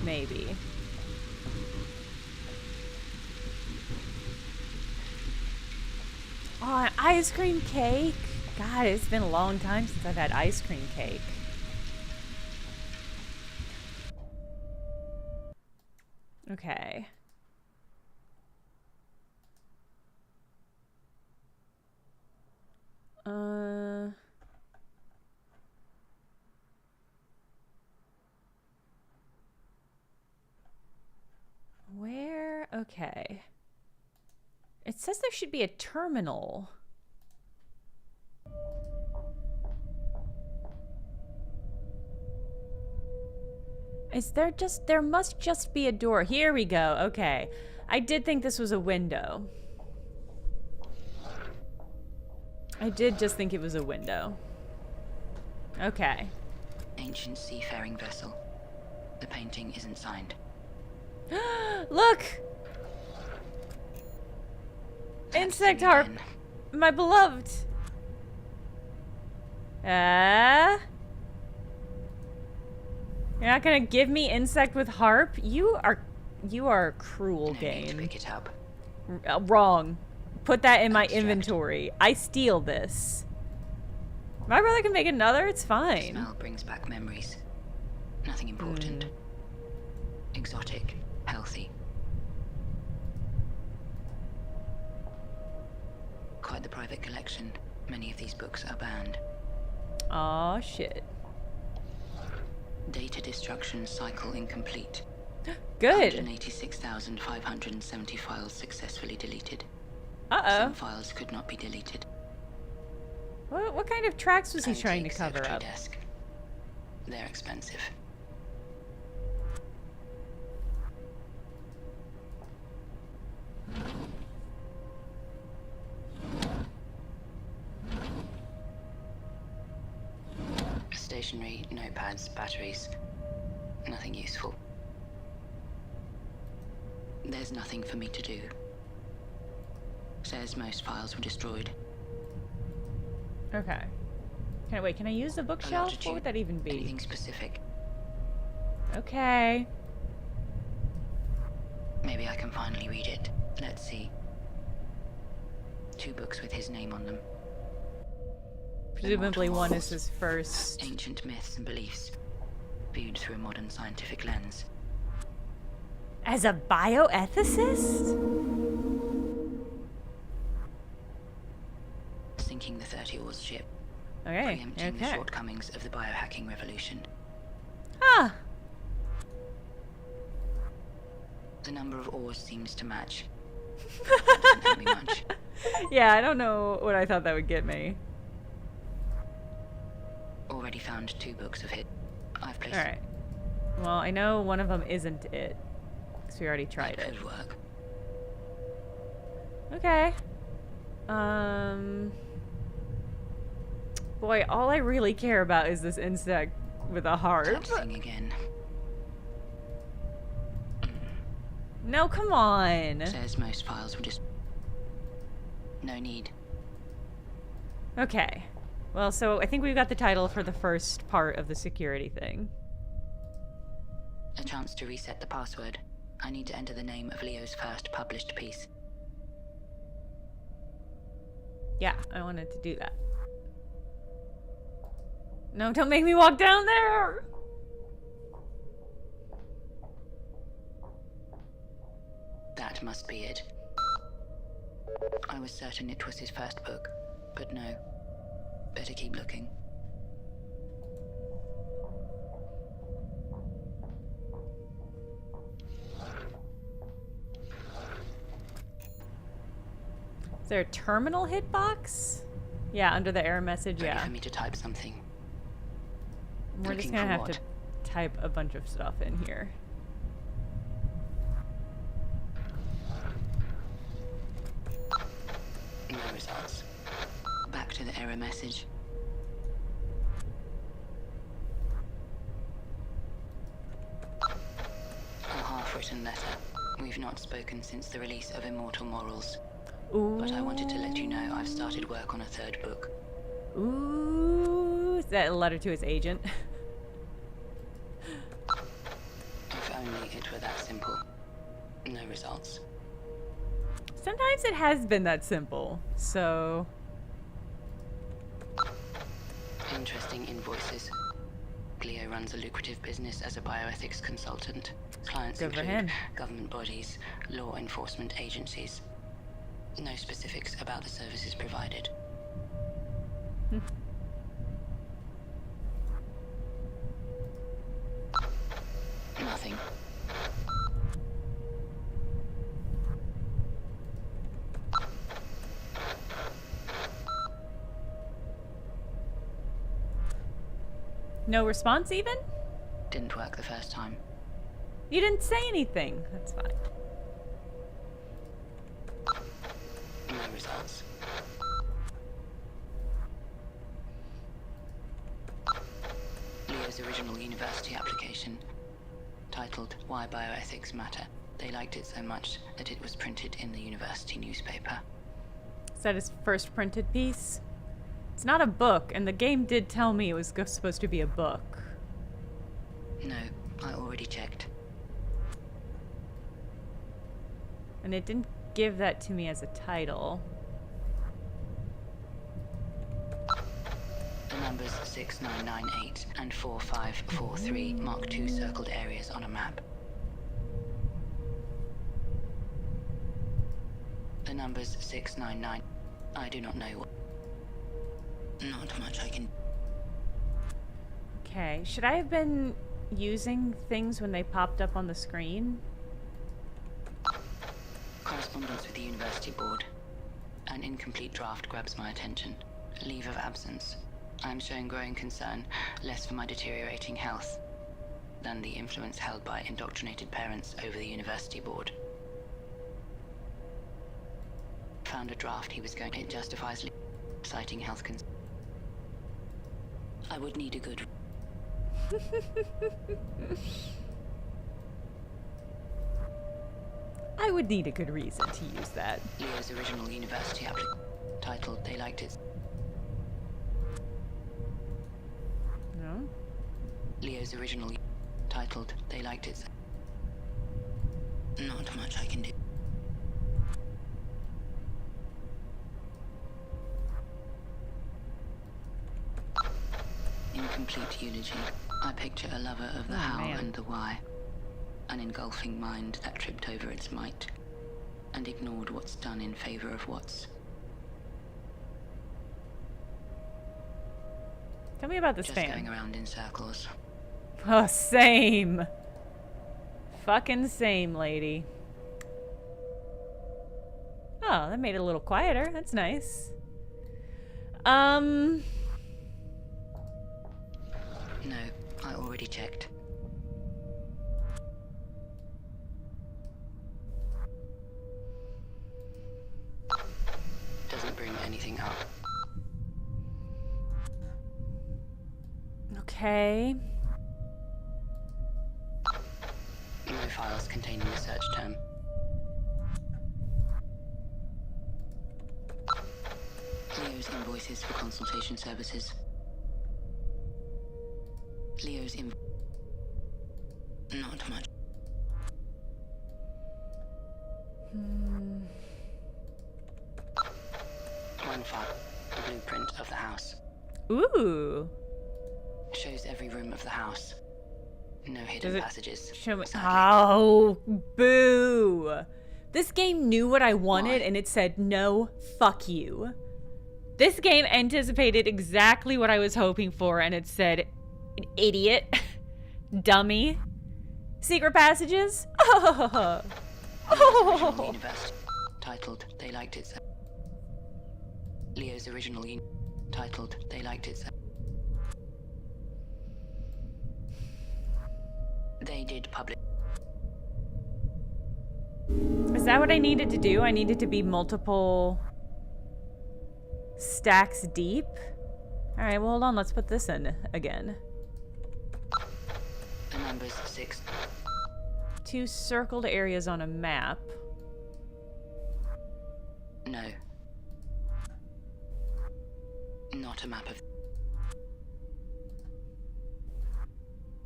A: Maybe. Oh, an ice cream cake? God, it's been a long time since I've had ice cream cake. Okay. Where? Okay. It says there should be a terminal. Is there just... There must just be a door. Here we go. Okay. I did think this was a window. I did just think it was a window. Okay.
B: Ancient seafaring vessel. The painting isn't signed.
A: Look!
B: That's
A: Insect
B: me
A: harp!
B: again.
A: My beloved! You're not gonna give me insect with harp? You are a cruel
B: No need to
A: game.
B: pick it up.
A: Wrong. Put that in my
B: Abstract.
A: inventory. I steal this. My brother can make another, it's fine.
B: Smell brings back memories. Nothing important. Exotic. Healthy. Quite the private collection. Many of these books are banned.
A: Aw, shit.
B: Data destruction cycle incomplete.
A: Good.
B: 186,570 files successfully deleted.
A: Uh-oh.
B: Some files could not be deleted.
A: What kind of tracks was he trying to
B: Antique
A: cover
B: secretary
A: up?
B: desk. They're expensive. Stationery, notepads, batteries. Nothing useful. There's nothing for me to do. Says most files were destroyed.
A: Okay. Can I use the bookshelf? What would that even be?
B: Anything specific?
A: Okay.
B: Maybe I can finally read it. Let's see. 2 books with his name on them.
A: Presumably one is his first.
B: Ancient myths and beliefs, viewed through a modern scientific lens.
A: As a bioethicist?
B: Sinking the 30 oars ship.
A: Okay.
B: Preempting the
A: Okay.
B: shortcomings of the biohacking revolution.
A: Ah.
B: The number of oars seems to match. Doesn't help me much.
A: Yeah, I don't know what I thought that would get me.
B: already found 2 books of it. I've placed...
A: Alright. Well, I know one of them isn't it. Because we already tried
B: That
A: it.
B: could work.
A: Okay. Boy, all I really care about is this insect with a harp.
B: Collapsing again.
A: No, come on.
B: Says most files were just... No need.
A: Okay. Well, so I think we've got the title for the first part of the security thing.
B: A chance to reset the password. I need to enter the name of Leo's first published piece.
A: Yeah, I wanted to do that. No, don't make me walk down there!
B: That must be it. I was certain it was his first book, but no. Better keep looking.
A: Is there a terminal hitbox? Yeah, under the error message,
B: Ready
A: yeah.
B: for me to type something.
A: We're just
B: Looking
A: gonna
B: for
A: have
B: what?
A: to type a bunch of stuff in here.
B: No results. Back to the error message. A half-written letter. We've not spoken since the release of Immortal Morals.
A: Ooh.
B: But I wanted to let you know I've started work on a 3rd book.
A: Ooh. Is that a letter to his agent?
B: If only it were that simple. No results.
A: Sometimes it has been that simple, so...
B: Interesting invoices. Leo runs a lucrative business as a bioethics consultant. Clients
A: Good for
B: include
A: him.
B: government bodies, law enforcement agencies. No specifics about the services provided. Nothing.
A: No response even?
B: Didn't work the first time.
A: You didn't say anything. That's fine.
B: No results. Leo's original university application, titled Why Bioethics Matter. They liked it so much that it was printed in the university newspaper.
A: Is that his first printed piece? It's not a book, and the game did tell me it was supposed to be a book.
B: No, I already checked.
A: And it didn't give that to me as a title.
B: The numbers 6998 and 4543 mark 2 circled areas on a map. The numbers 699. I do not know what. Not much I can.
A: Okay, should I have been using things when they popped up on the screen?
B: Correspondence with the university board. An incomplete draft grabs my attention. Leave of absence. I am showing growing concern, less for my deteriorating health than the influence held by indoctrinated parents over the university board. Found a draft he was going. It justifies citing health concerns. I would need a good.
A: I would need a good reason to use that.
B: Leo's original university application, titled They Liked It.
A: No?
B: Leo's original titled They Liked It. Not much I can do. Incomplete eulogy. I picture a lover of the how
A: man.
B: and the why. An engulfing mind that tripped over its might and ignored what's done in favor of what's.
A: Tell me about this
B: Just
A: fan.
B: going around in circles.
A: Oh, same. Fucking same, lady. Oh, that made it a little quieter. That's nice.
B: No, I already checked. Doesn't bring anything up.
A: Okay.
B: No files containing the search term. Leo's invoices for consultation services. Leo's not much. One file, a blueprint of the house.
A: Ooh.
B: Shows every room of the house. No hidden passages.
A: Show me.
B: Sadly.
A: Oh, boo. This game knew what I wanted
B: Why?
A: and it said, no, fuck you. This game anticipated exactly what I was hoping for and it said, idiot, dummy, secret passages. Oh.
B: Leo's original universe, titled They Liked It So. Leo's original titled They Liked It So. They did publish.
A: Is that what I needed to do? I needed to be multiple stacks deep? Alright, well, hold on. Let's put this in again.
B: The numbers 6.
A: 2 circled areas on a map.
B: No. Not a map of...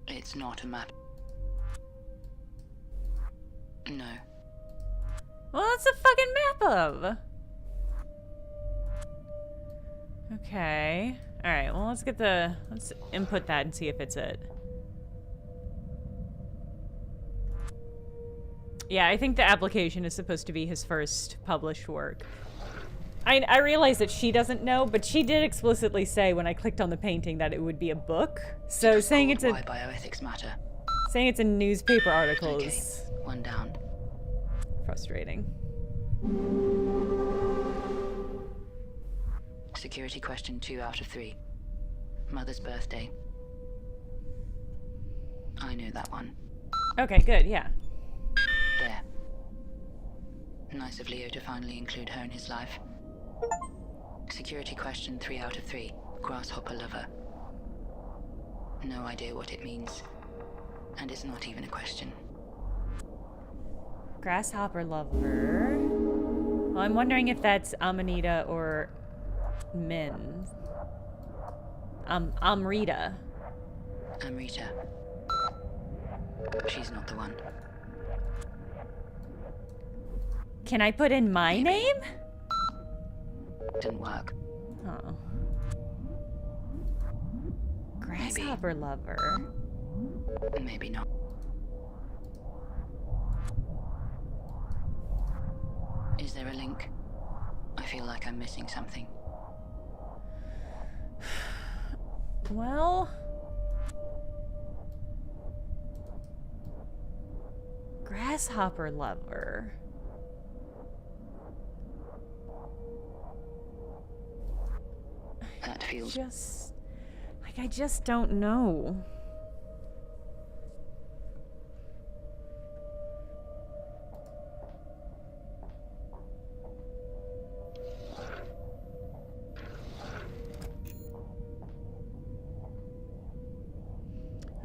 B: It's not a map. No.
A: Well, that's a fucking map of. Okay. Alright, well, let's input that and see if it's it. Yeah, I think the application is supposed to be his first published work. I realize that she doesn't know, but she did explicitly say when I clicked on the painting that it would be a book. So saying it's
B: Why bioethics matter.
A: saying it's a newspaper article
B: Okay,
A: is
B: one down.
A: frustrating.
B: Security question 2 out of 3. Mother's birthday. I know that one.
A: Okay, good, yeah.
B: There. Nice of Leo to finally include her in his life. Security question 3 out of 3. Grasshopper lover. No idea what it means. And it's not even a question.
A: Grasshopper lover. Well, I'm wondering if that's Amanita or Min. Amrita.
B: Amrita. She's not the one.
A: Can I put in my name?
B: Didn't work.
A: Oh. Grasshopper lover.
B: Maybe not. Is there a link? I feel like I'm missing something.
A: Well... Grasshopper lover.
B: That feels...
A: I just don't know.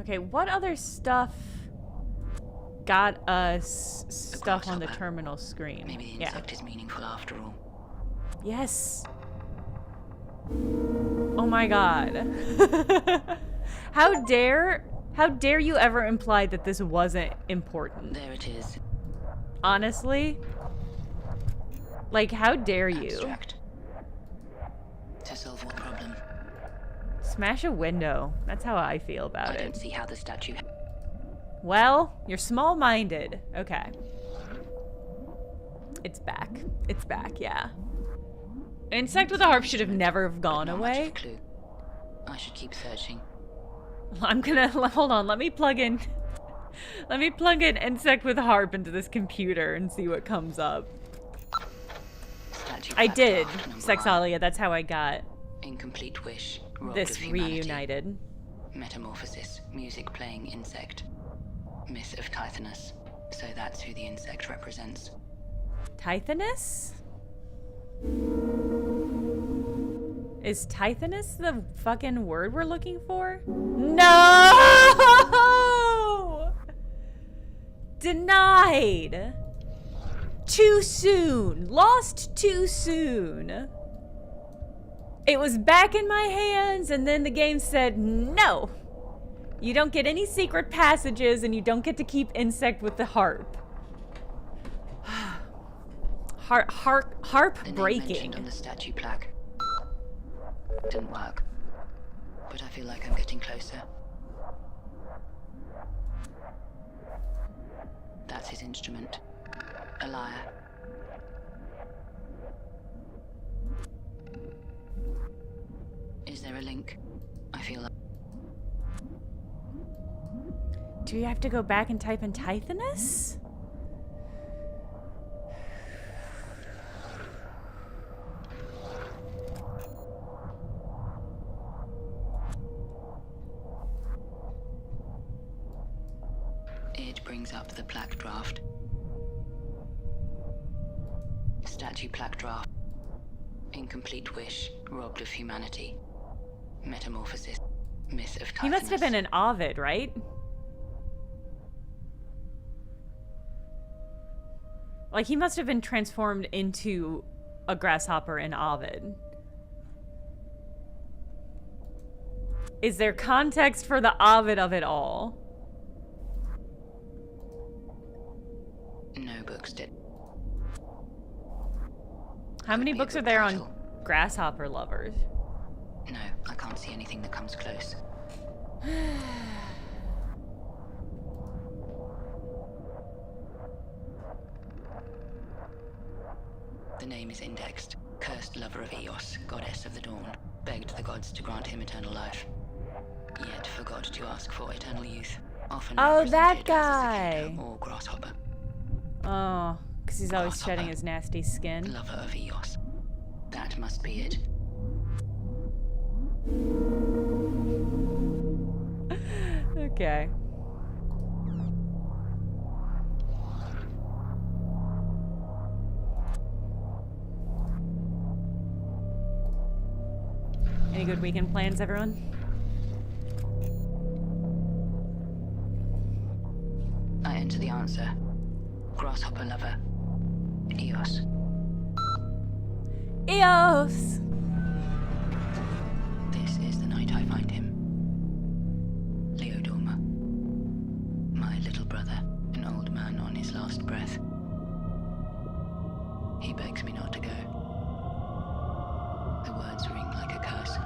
A: Okay, what other stuff got us stuff on the terminal screen?
B: Maybe the insect is meaningful after all.
A: Yes. Oh my god. How dare you ever imply that this wasn't important?
B: There it is.
A: Honestly? Like, how dare you?
B: Abstract. To solve what problem?
A: Smash a window. That's how I feel about
B: I
A: it.
B: don't see how the statue...
A: Well, you're small-minded. Okay. It's back. It's back, yeah. Insect with a harp should have never have gone
B: Not much of
A: away.
B: a clue. I should keep searching.
A: I'm gonna... Hold on, let me plug in... Let me plug in insect with a harp into this computer and see what comes up.
B: Statue
A: I
B: fact
A: did,
B: draft number 1.
A: Sexalia. That's how I got
B: Incomplete wish. Robbed
A: this
B: of humanity.
A: reunited.
B: Metamorphosis, music playing insect. Myth of Tithonus. So that's who the insect represents.
A: Tithonus? Is Tithonus the fucking word we're looking for? No! Denied. Too soon. Lost too soon. It was back in my hands, and then the game said, no. You don't get any secret passages, and you don't get to keep insect with the harp. Harp
B: the name
A: breaking.
B: mentioned on the statue plaque. Didn't work. But I feel like I'm getting closer. That's his instrument. A lyre. Is there a link? I feel like...
A: Do you have to go back and type in Tithonus?
B: It brings up the plaque draft. Statue plaque draft. Incomplete wish, robbed of humanity. Metamorphosis, myth of Tithonus.
A: He must have been an Ovid, right? Like, he must have been transformed into a grasshopper in Ovid. Is there context for the Ovid of it all?
B: No books did.
A: How many books are there on grasshopper lovers?
B: No, I can't see anything that comes close. The name is indexed. Cursed lover of Eos, goddess of the dawn, begged the gods to grant him eternal life. Yet forgot to ask for eternal youth. Often
A: Oh, that
B: represented as a
A: guy.
B: cicada or grasshopper.
A: Oh, because he's always shedding his nasty skin.
B: Lover of Eos. That must be it.
A: Okay. Any good weekend plans, everyone?
B: I enter the answer. Grasshopper lover. Eos.
A: Eos!
B: This is the night I find him. Leodorma. My little brother, an old man on his last breath. He begs me not to go. The words ring like a curse.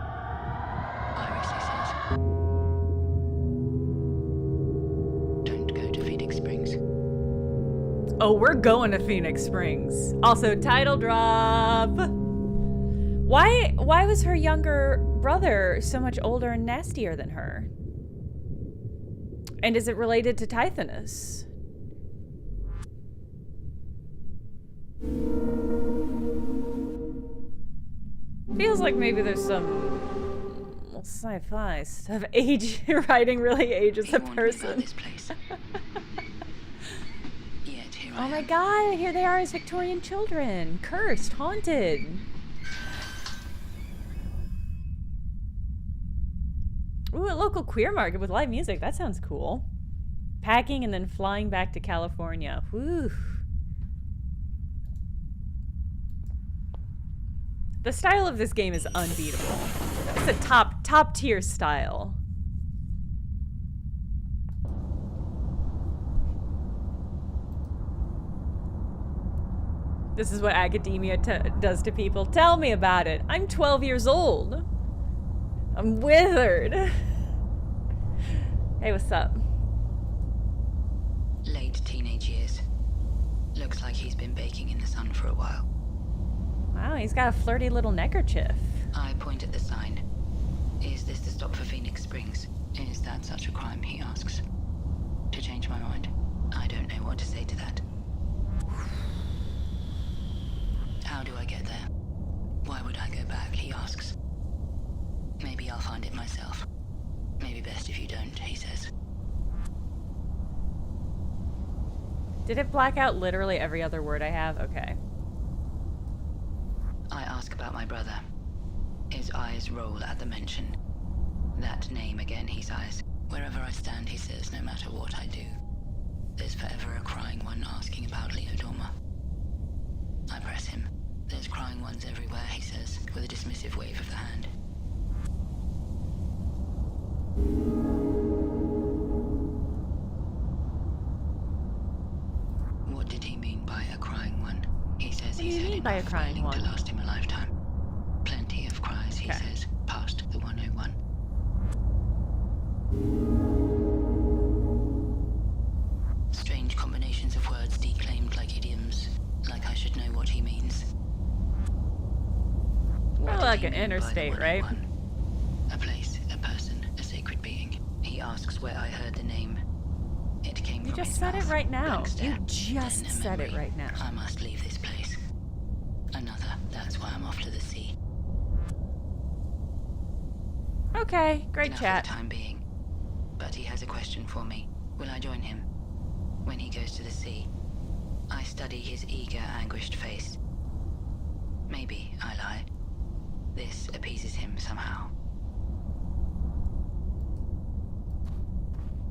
B: Iris, he says. Don't go to Phoenix Springs.
A: Oh, we're going to Phoenix Springs. Also, title drop. Why was her younger brother so much older and nastier than her? And is it related to Tithonus? Feels like maybe there's some sci-fi stuff. Writing really ages a person.
B: This place. Yet here I
A: Oh my
B: am.
A: god, here they are as Victorian children. Cursed, haunted. Ooh, a local queer market with live music. That sounds cool. Packing and then flying back to California. Woo. The style of this game is unbeatable. It's a top tier style. This is what academia does to people. Tell me about it. I'm 12 years old. I'm withered. Hey, what's up?
B: Late teenage years. Looks like he's been baking in the sun for a while.
A: Wow, he's got a flirty little neckerchief.
B: I point at the sign. Is this the stop for Phoenix Springs? Is that such a crime, he asks. To change my mind, I don't know what to say to that. How do I get there? Why would I go back, he asks. Maybe I'll find it myself. Maybe Maybe best if you don't, he says.
A: Did it black out literally every other word I have? Okay.
B: I ask about my brother. His eyes roll at the mention. That name again, he sighs. Wherever I stand, he says, no matter what I do, there's forever a crying one asking about Leodorma. I press him. There's crying ones everywhere, he says, with a dismissive wave of the hand. What did he mean by a crying one? He says he's had enough
A: by a crying
B: failing
A: one?
B: to last him a lifetime. Plenty of cries, he says, past the 101. Strange combinations of words declaimed like idioms, like I should know what he means. What did
A: like
B: he
A: an
B: mean by the
A: interstate, right?
B: 101? A place, a person, a sacred being. He asks where I heard the name. It came
A: You
B: from
A: just
B: his
A: said it
B: mouth.
A: right now.
B: Blank stare.
A: You just
B: Then a
A: said it
B: memory.
A: right now.
B: I must leave this place. Another, that's why I'm off to the sea.
A: Okay, great
B: Enough
A: chat.
B: for the time being. But he has a question for me. Will I join him? When he goes to the sea, I study his eager, anguished face. Maybe I lie. This appeases him somehow.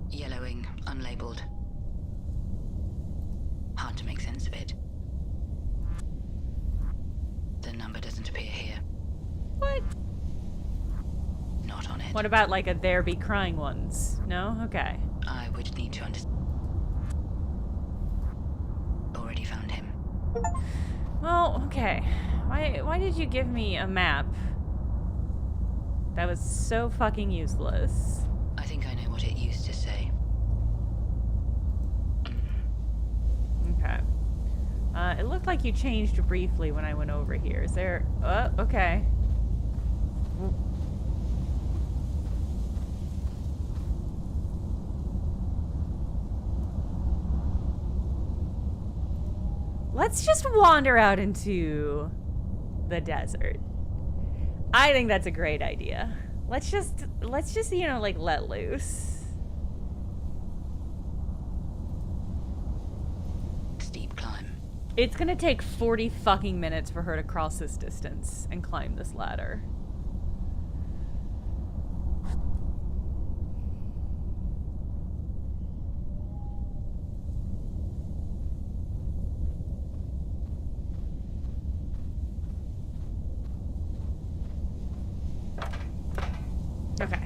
B: Yellowing, unlabeled. Hard to make sense of it. The number doesn't appear here.
A: What?
B: Not on it.
A: What about like a there be crying ones? No? Okay.
B: I would need to understand. Already found him.
A: Well, okay. Why did you give me a map? That was so fucking useless.
B: I think I know what it used to say.
A: Okay. It looked like you changed briefly when I went over here. Is there... okay. Let's just wander out into the desert. I think that's a great idea. Let's just, you know, like, let loose.
B: Steep climb.
A: It's gonna take 40 fucking minutes for her to cross this distance and climb this ladder. Okay.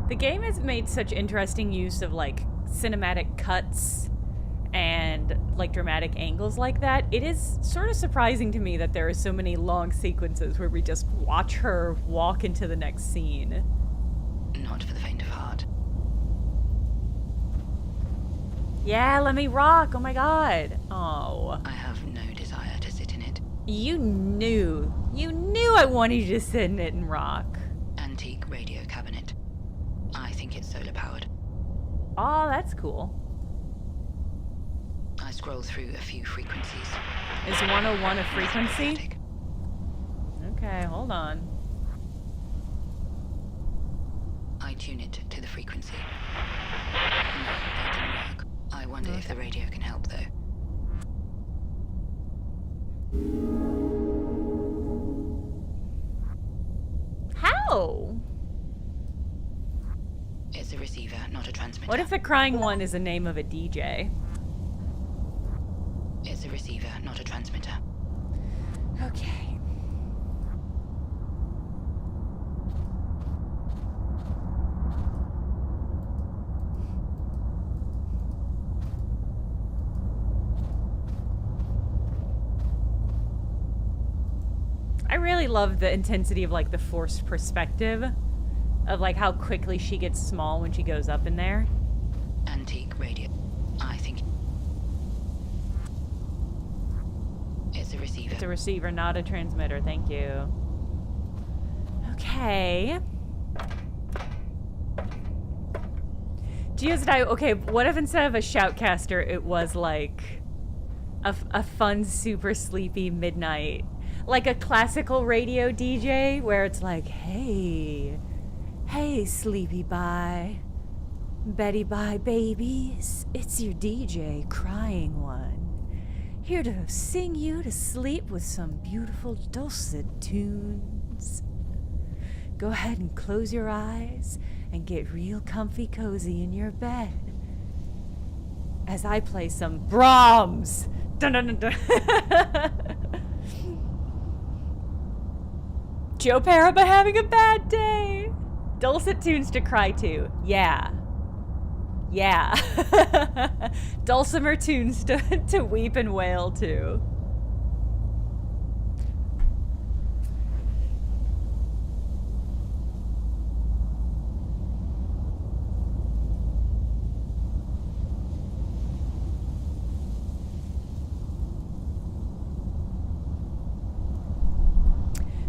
A: The game has made such interesting use of like cinematic cuts and like dramatic angles like that. It is sort of surprising to me that there are so many long sequences where we just watch her walk into the next scene.
B: Not for the faint of heart.
A: Yeah, let me rock. Oh my god. Oh.
B: I have no desire to sit in it.
A: You knew I wanted you to sit in it and rock.
B: Antique radio cabinet. I think it's solar powered.
A: Oh, that's cool.
B: I scroll through a few frequencies.
A: Is 101 a frequency?
B: Pathetic.
A: Okay, hold on.
B: I tune it to the frequency. No, that didn't work. I wonder if the radio can help, though.
A: How?
B: It's a receiver, not a transmitter.
A: What if the crying one is the name of a DJ?
B: It's a receiver, not a transmitter.
A: Okay. I really love the intensity of like the forced perspective of like how quickly she gets small when she goes up in there.
B: Antique radio. I think it's a receiver.
A: It's a receiver, not a transmitter. Thank you. Okay. Geosdi, okay, what if instead of a shoutcaster, it was like a fun, super sleepy midnight. Like a classical radio DJ where it's like, hey, sleepy bye. Betty bye, babies. It's your DJ, crying one. Here to sing you to sleep with some beautiful dulcet tunes. Go ahead and close your eyes and get real comfy cozy in your bed as I play some Brahms. Dun, dun, dun, dun. Joe Paraba having a bad day. Dulcet tunes to cry to. Yeah. Dulcimer tunes to weep and wail to.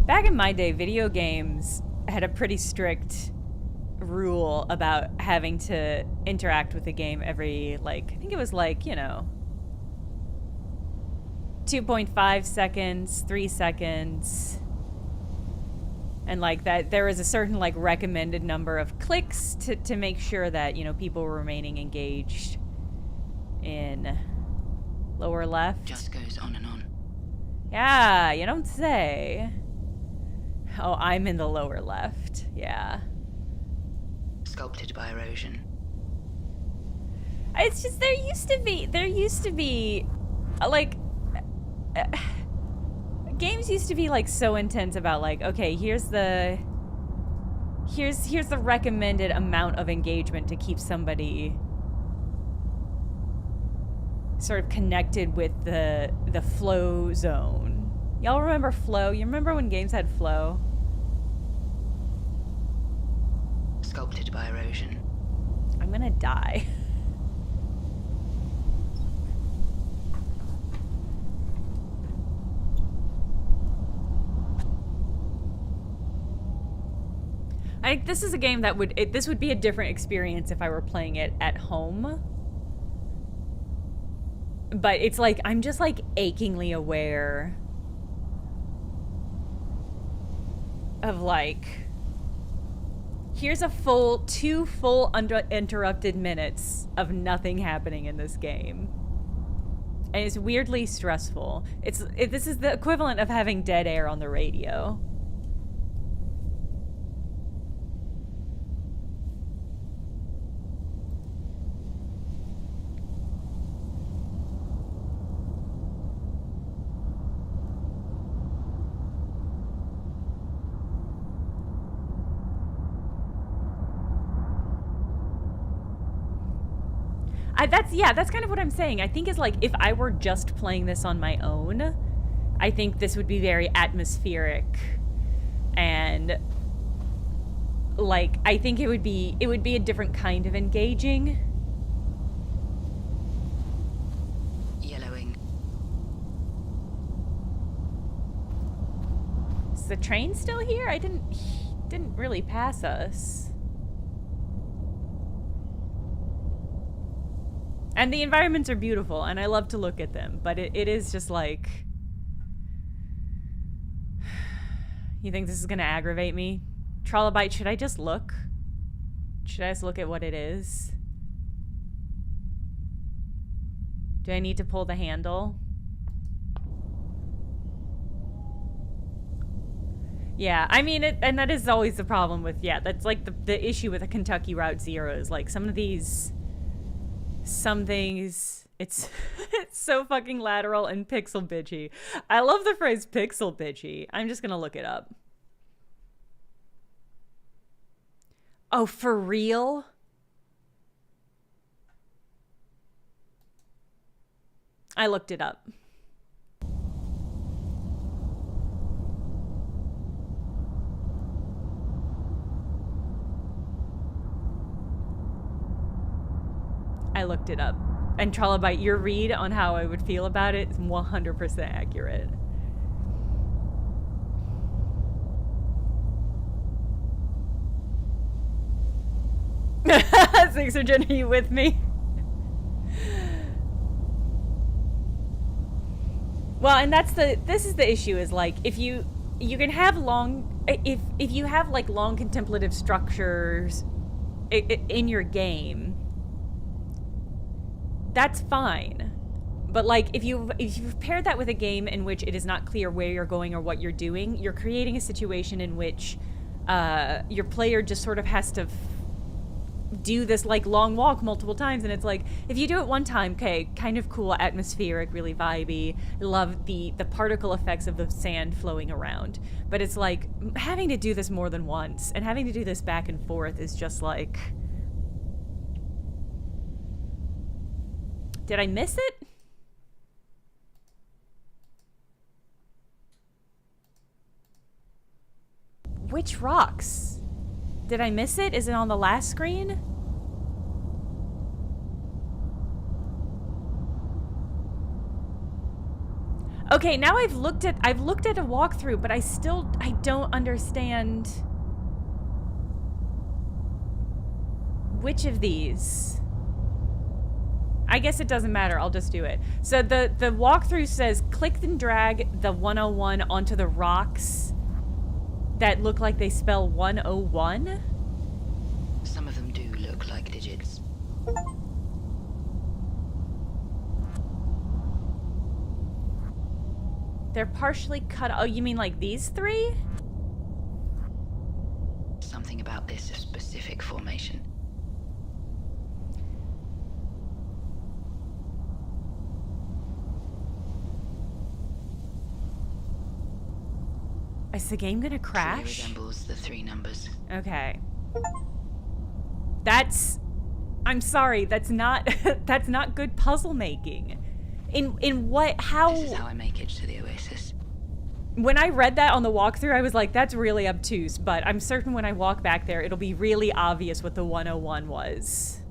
A: Back in my day, video games had a pretty strict rule about having to interact with the game every, like, I think it was like, 2.5 seconds, 3 seconds. And like that, there was a certain like recommended number of clicks to make sure that, people were remaining engaged in lower left.
B: Just goes on and on.
A: Yeah, you don't say. Oh, I'm in the lower left. Yeah.
B: Sculpted by erosion.
A: It's just there used to be like games used to be like so intense about like, okay, here's the recommended amount of engagement to keep somebody sort of connected with the flow zone. Y'all remember flow? You remember when games had flow?
B: Sculpted by erosion.
A: I'm gonna die. I think this is a game that this would be a different experience if I were playing it at home. But it's like, I'm just like achingly aware of like, here's two full uninterrupted minutes of nothing happening in this game. And it's weirdly stressful. This is the equivalent of having dead air on the radio. That's kind of what I'm saying. I think is like, if I were just playing this on my own, I think this would be very atmospheric, and like, I think it would be a different kind of engaging.
B: Yellowing.
A: Is the train still here? He didn't really pass us. And the environments are beautiful, and I love to look at them, but it is just like... You think this is gonna aggravate me? Trollobite, should I just look? Should I just look at what it is? Do I need to pull the handle? Yeah, I mean, and that is always the problem with, that's like the issue with a Kentucky Route Zero is like some things, it's so fucking lateral and pixel bitchy. I love the phrase pixel bitchy. I'm just gonna look it up. Oh, for real? I looked it up. I looked it up. And Trollobite, your read on how I would feel about it is 100% accurate. Sixer Jen, are you with me? Well, and this is the issue is like if you can have if you have like long contemplative structures in your game, that's fine. But like if you've paired that with a game in which it is not clear where you're going or what you're doing, you're creating a situation in which your player just sort of has to do this like long walk multiple times, and it's like if you do it one time, okay, kind of cool, atmospheric, really vibey, love the particle effects of the sand flowing around, but it's like having to do this more than once and having to do this back and forth is just like, did I miss it? Which rocks? Did I miss it? Is it on the last screen? Okay, now I've looked at a walkthrough, but I don't understand which of these. I guess it doesn't matter. I'll just do it. So the walkthrough says click and drag the 101 onto the rocks that look like they spell 101.
B: Some of them do look like digits.
A: They're partially cut. Oh, you mean like these three?
B: Something about this specific formation.
A: Is the game gonna crash?
B: Resembles the three numbers.
A: Okay. I'm sorry, that's not that's not good puzzle making. In what, how?
B: This is how I make it to the Oasis.
A: When I read that on the walkthrough, I was like, that's really obtuse, but I'm certain when I walk back there, it'll be really obvious what the 101 was.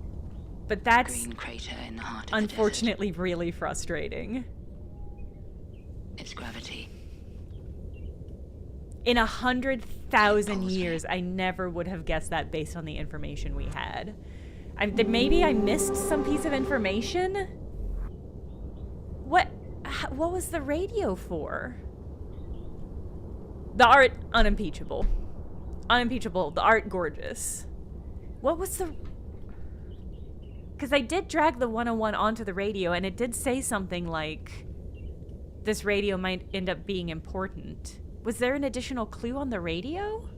A: But that's
B: Green crater in the heart of
A: unfortunately really frustrating.
B: It's gravity.
A: In 100,000 years, I never would have guessed that based on the information we had. Maybe I missed some piece of information? What was the radio for? The art, unimpeachable. Unimpeachable. The art, gorgeous. What was the... Because I did drag the 101 onto the radio, and it did say something like, this radio might end up being important. Was there an additional clue on the radio?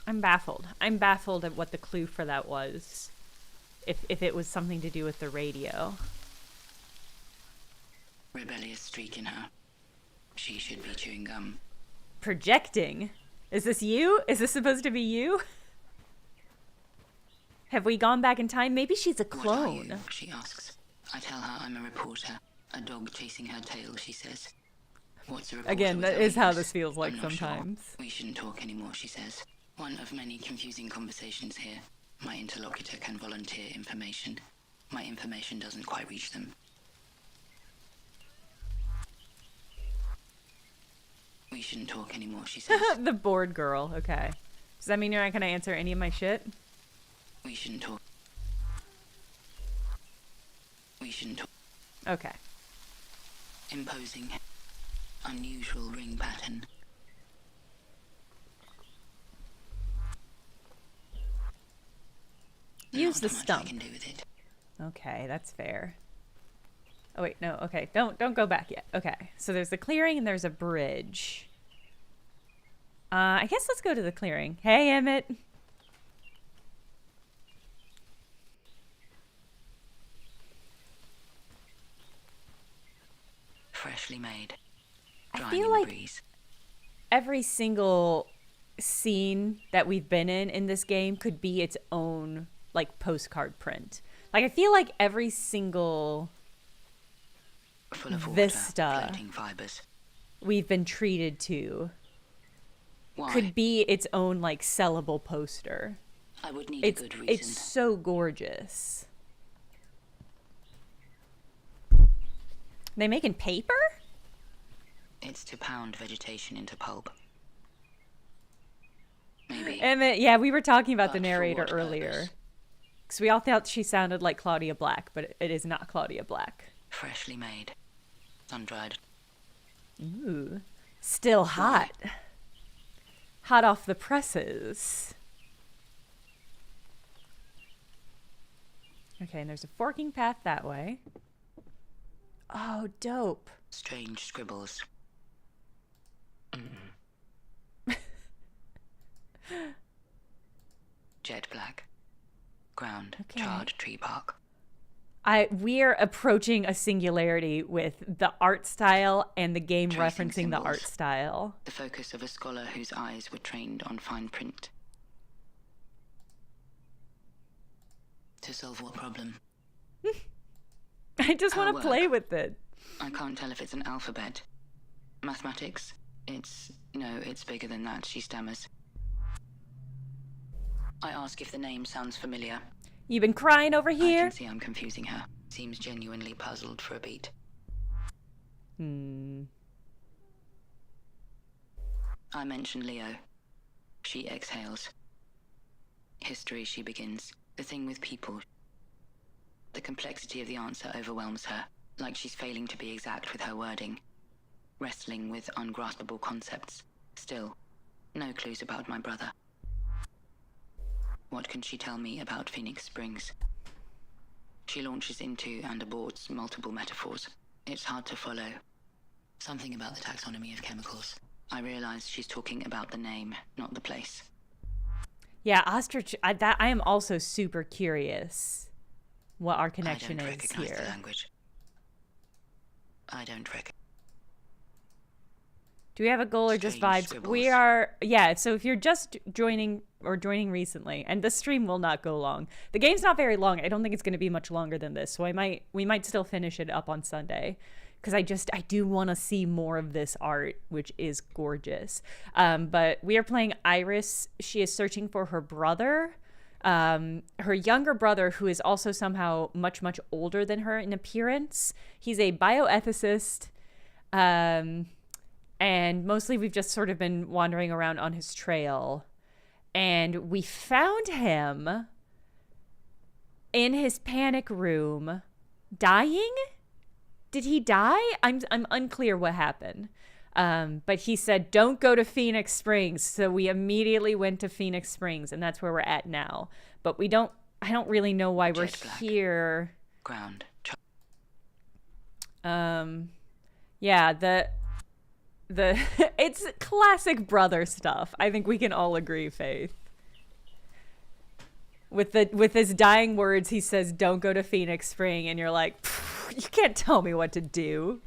A: I'm baffled. I'm baffled at what the clue for that was. If it was something to do with the radio.
B: Rebellious streak in her. She should be chewing gum.
A: Projecting? Is this you? Is this supposed to be you? Have we gone back in time? Maybe she's a clone.
B: What are you? She asks. I tell her I'm a reporter. A dog chasing her tail, she says. What's a reporter?
A: Again, that is how this feels like sometimes.
B: Sure. We shouldn't talk anymore, she says. One of many confusing conversations here. My interlocutor can volunteer information. My information doesn't quite reach them. We shouldn't talk anymore, she says.
A: The bored girl, okay. Does that mean you're not going to answer any of my shit?
B: We shouldn't talk. We shouldn't talk.
A: Okay.
B: Imposing. Unusual ring pattern.
A: Use the stump.
B: I can do with it.
A: Okay, that's fair. Oh wait, no, okay. Don't go back yet. Okay. So there's the clearing and there's a bridge. I guess let's go to the clearing. Hey, Emmett.
B: Freshly made.
A: I feel like every single scene that we've been in this game could be its own like postcard print. Like I feel like every single
B: full of water,
A: vista
B: floating fibers.
A: We've been treated to
B: Why?
A: could be its own like sellable poster.
B: I would need a good reason.
A: It's so gorgeous. They making paper?
B: It's to pound vegetation into pulp. Maybe.
A: And yeah, we were talking about the
B: But for
A: narrator
B: what
A: earlier.
B: purpose?
A: Because we all thought she sounded like Claudia Black, but it is not Claudia Black.
B: Freshly made. Sun-dried.
A: Ooh. Still hot. Hot off the presses. Okay, and there's a forking path that way. Oh, dope.
B: Strange scribbles. Jet black. Ground.
A: Okay.
B: Charred tree bark.
A: We're approaching a singularity with the art style and the game
B: Tracing
A: referencing the
B: symbols.
A: art style.
B: The focus of a scholar whose eyes were trained on fine print. To solve what problem?
A: I just
B: Our
A: want to
B: work.
A: play with it.
B: I can't tell if it's an alphabet. Mathematics? It's bigger than that, she stammers. I ask if the name sounds familiar.
A: You've been crying over
B: I
A: here?
B: can see I'm confusing her. Seems genuinely puzzled for a beat. I mention Leo. She exhales. History, she begins. The thing with people. The complexity of the answer overwhelms her, like she's failing to be exact with her wording. Wrestling with ungraspable concepts. Still, no clues about my brother. What can she tell me about Phoenix Springs? She launches into and aborts multiple metaphors. It's hard to follow. Something about the taxonomy of chemicals. I realize she's talking about the name, not the place.
A: Yeah, ostrich. I am also super curious what our connection
B: I don't
A: is
B: recognize the
A: here.
B: language. I don't recognize.
A: Do we have a goal or just
B: Strange
A: vibes?
B: scribbles.
A: We are, yeah, so if you're just joining or joining recently, and the stream will not go long. The game's not very long. I don't think it's going to be much longer than this, so we might still finish it up on Sunday. Because I do want to see more of this art, which is gorgeous. But we are playing Iris. She is searching for her brother, her younger brother, who is also somehow much, much older than her in appearance. He's a bioethicist. And mostly we've just sort of been wandering around on his trail. And we found him in his panic room dying. Did he die? I'm unclear what happened. But he said, don't go to Phoenix Springs. So we immediately went to Phoenix Springs, and that's where we're at now. But I don't really know why we're
B: Jet black.
A: here.
B: Ground.
A: Yeah, the it's classic brother stuff. I think we can all agree, Faith. With his dying words, he says, "Don't go to Phoenix Spring," and you're like, you can't tell me what to do.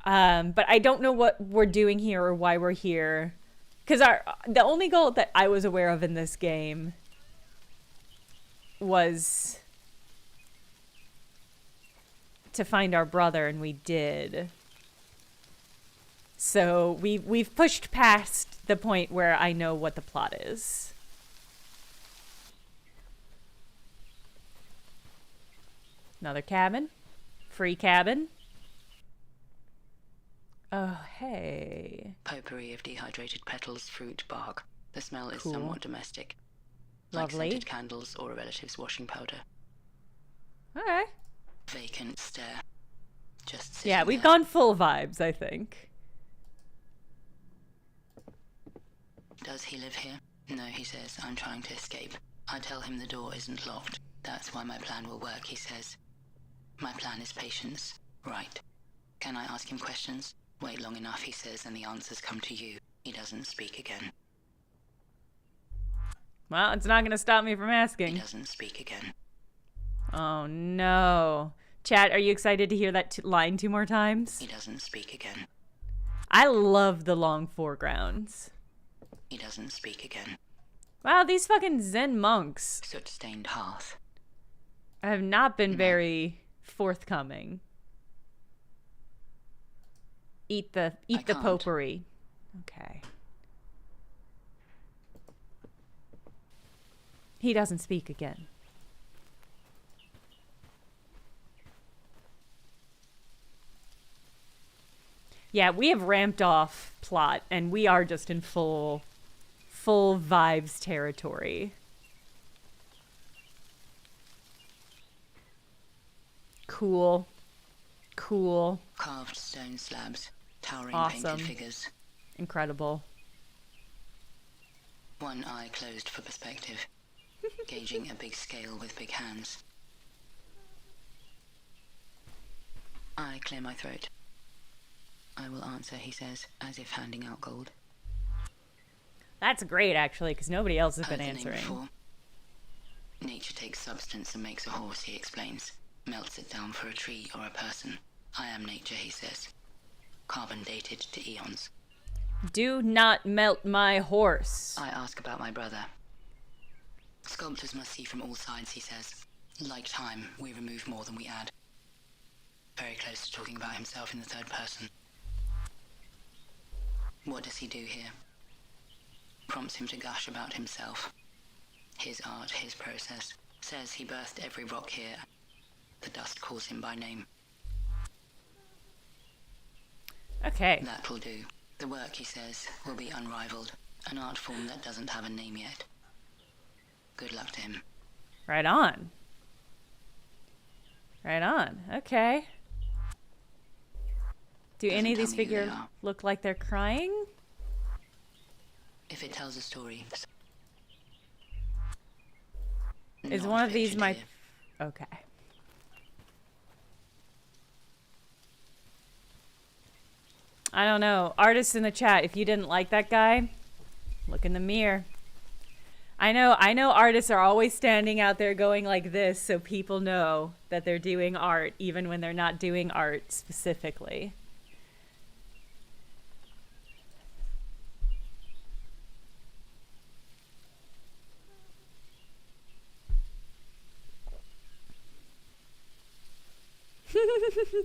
A: But I don't know what we're doing here or why we're here, because the only goal that I was aware of in this game was to find our brother, and we did. So we've pushed past the point where I know what the plot is. Another cabin. Free cabin. Oh, hey.
B: Potpourri of dehydrated petals, fruit, bark. The smell is
A: Cool.
B: somewhat domestic.
A: Lovely.
B: Like scented candles or a relative's washing powder.
A: Okay.
B: Vacant stare. Just sitting
A: Yeah, we've
B: there.
A: gone full vibes, I think.
B: Does he live here? No, he says. I'm trying to escape. I tell him the door isn't locked. That's why my plan will work, he says. My plan is patience. Right. Can I ask him questions? Wait long enough, he says, and the answers come to you. He doesn't speak again.
A: Well, it's not going to stop me from
B: He
A: asking.
B: doesn't speak again.
A: Oh, no. Chat, are you excited to hear that line 2 more times?
B: He doesn't speak again.
A: I love the long foregrounds.
B: He doesn't speak again.
A: Wow, these fucking Zen monks
B: Soot-stained hearth.
A: have not been very forthcoming. Eat the
B: can't.
A: potpourri. Okay. He doesn't speak again. Yeah, we have ramped off plot, and we are just in full vibes territory. Cool. Cool.
B: Carved stone slabs, towering
A: Awesome.
B: painted figures.
A: Incredible.
B: One eye closed for perspective, gauging a big scale with big hands. I clear my throat. I will answer, he says, as if handing out gold.
A: That's great, actually, because nobody else has
B: Heard
A: been
B: the name
A: answering.
B: before? Nature takes substance and makes a horse, he explains. Melts it down for a tree or a person. I am nature, he says. Carbon dated to eons.
A: Do not melt my horse.
B: I ask about my brother. Sculptors must see from all sides, he says. Like time, we remove more than we add. Very close to talking about himself in the third person. What does he do here? Prompts him to gush about himself. His art, his process. Says he birthed every rock here. The dust calls him by name.
A: Okay.
B: That will do. The work, he says, will be unrivaled. An art form that doesn't have a name yet. Good luck to him.
A: Right on. Right on. Okay. Do any of these figures look like they're crying?
B: If it tells a story.
A: Is
B: Not
A: one of these
B: fiction,
A: my...
B: dear.
A: Okay. I don't know. Artists in the chat, if you didn't like that guy, look in the mirror. I know artists are always standing out there going like this so people know that they're doing art even when they're not doing art specifically.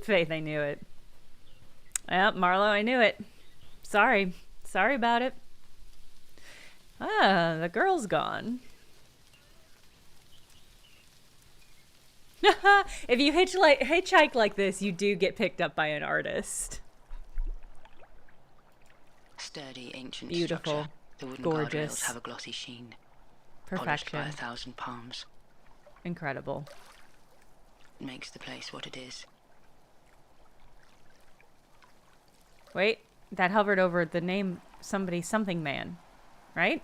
A: Faith, I knew it. Yep, Marlo, I knew it. Sorry. Sorry about it. Ah, the girl's gone. If you hitchhike like this, you do get picked up by an artist.
B: Sturdy, ancient
A: Beautiful.
B: structure. The wooden
A: Gorgeous.
B: guardrails have a glossy sheen. Polished by
A: Perfection.
B: 1,000 palms.
A: Incredible.
B: It makes the place what it is.
A: Wait, that hovered over the name something man, right?